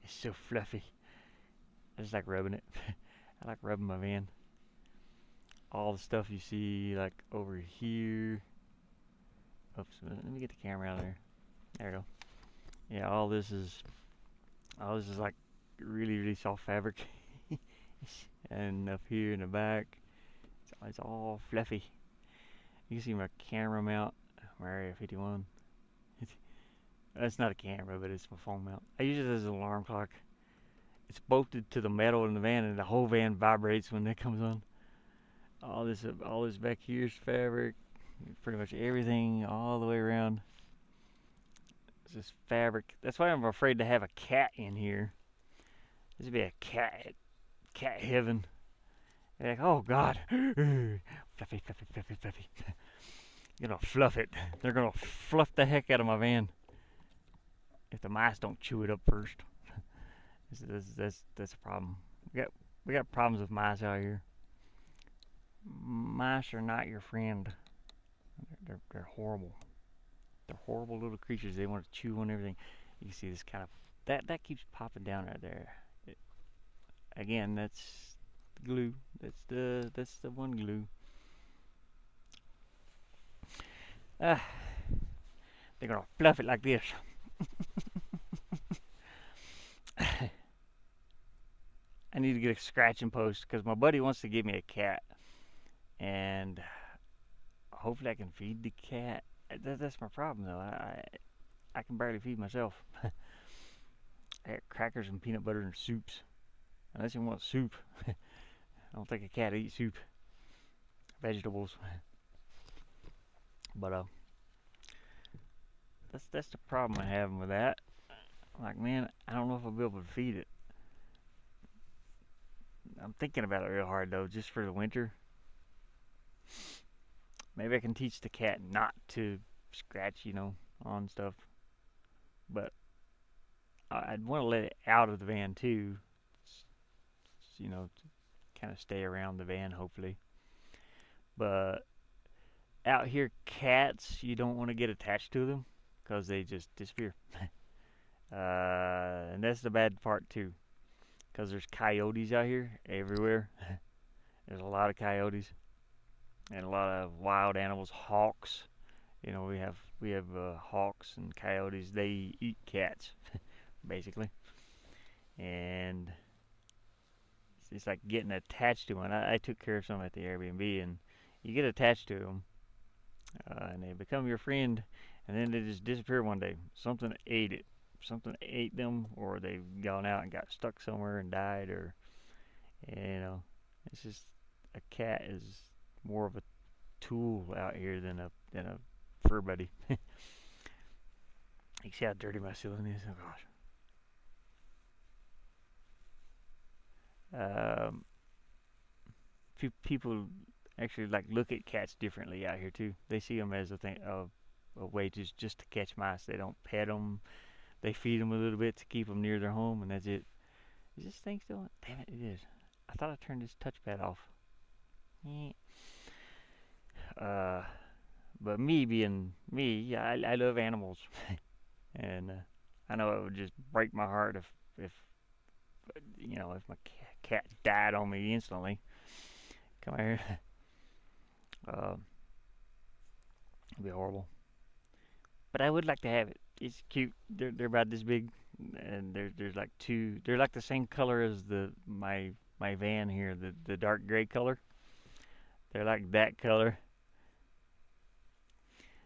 It's so fluffy. I just like rubbing it. I like rubbing my van. All the stuff you see like over here. Oops, let me get the camera out of there. There we go. Yeah, all this is like really soft fabric. And up here in the back, it's all fluffy. You can see my camera mount, my Area 51. That's not a camera, but it's my phone mount. I use it as an alarm clock. It's bolted to the metal in the van, and the whole van vibrates when that comes on. All this back here is fabric. Pretty much everything all the way around. It's just fabric. That's why I'm afraid to have a cat in here. This would be a cat heaven. They're like, oh God, fluffy. You're gonna fluff it. They're gonna fluff the heck out of my van if the mice don't chew it up first. That's a problem. We got problems with mice out here. Mice are not your friend. They're horrible. They're horrible little creatures. They want to chew on everything. You can see this kind of that keeps popping down right there. Again, that's glue. That's the one glue. They're gonna fluff it like this. I need to get a scratching post because my buddy wants to give me a cat, and hopefully I can feed the cat. That's my problem though. I can barely feed myself. I got crackers and peanut butter and soups. Unless you want soup. I don't think a cat eats soup. Vegetables. But that's the problem I'm having with that. I'm like, man, I don't know if I'll be able to feed it. I'm thinking about it real hard though, just for the winter. Maybe I can teach the cat not to scratch, on stuff. But I'd want to let it out of the van too. To kind of stay around the van, hopefully. But out here, cats, you don't want to get attached to them because they just disappear. And that's the bad part too, because there's coyotes out here everywhere. There's a lot of coyotes and a lot of wild animals, hawks. We have hawks and coyotes. They eat cats, basically, and it's like getting attached to one. I took care of some at the Airbnb, and you get attached to them, and they become your friend, and then they just disappear one day. Something ate it. Something ate them, or they've gone out and got stuck somewhere and died, or it's just a cat is more of a tool out here than a fur buddy. You see how dirty my ceiling is? Oh gosh. People actually like look at cats differently out here too. They see them as a way just to catch mice. They don't pet them. They feed them a little bit to keep them near their home, and that's it. Is this thing still on? Damn it, it is. I thought I turned this touchpad off. But me being me, yeah, I love animals, and I know it would just break my heart if my cat died on me instantly. Come here. It'd be horrible. But I would like to have it. It's cute. They're about this big, and there's like two. They're like the same color as my van here, the dark gray color. They're like that color.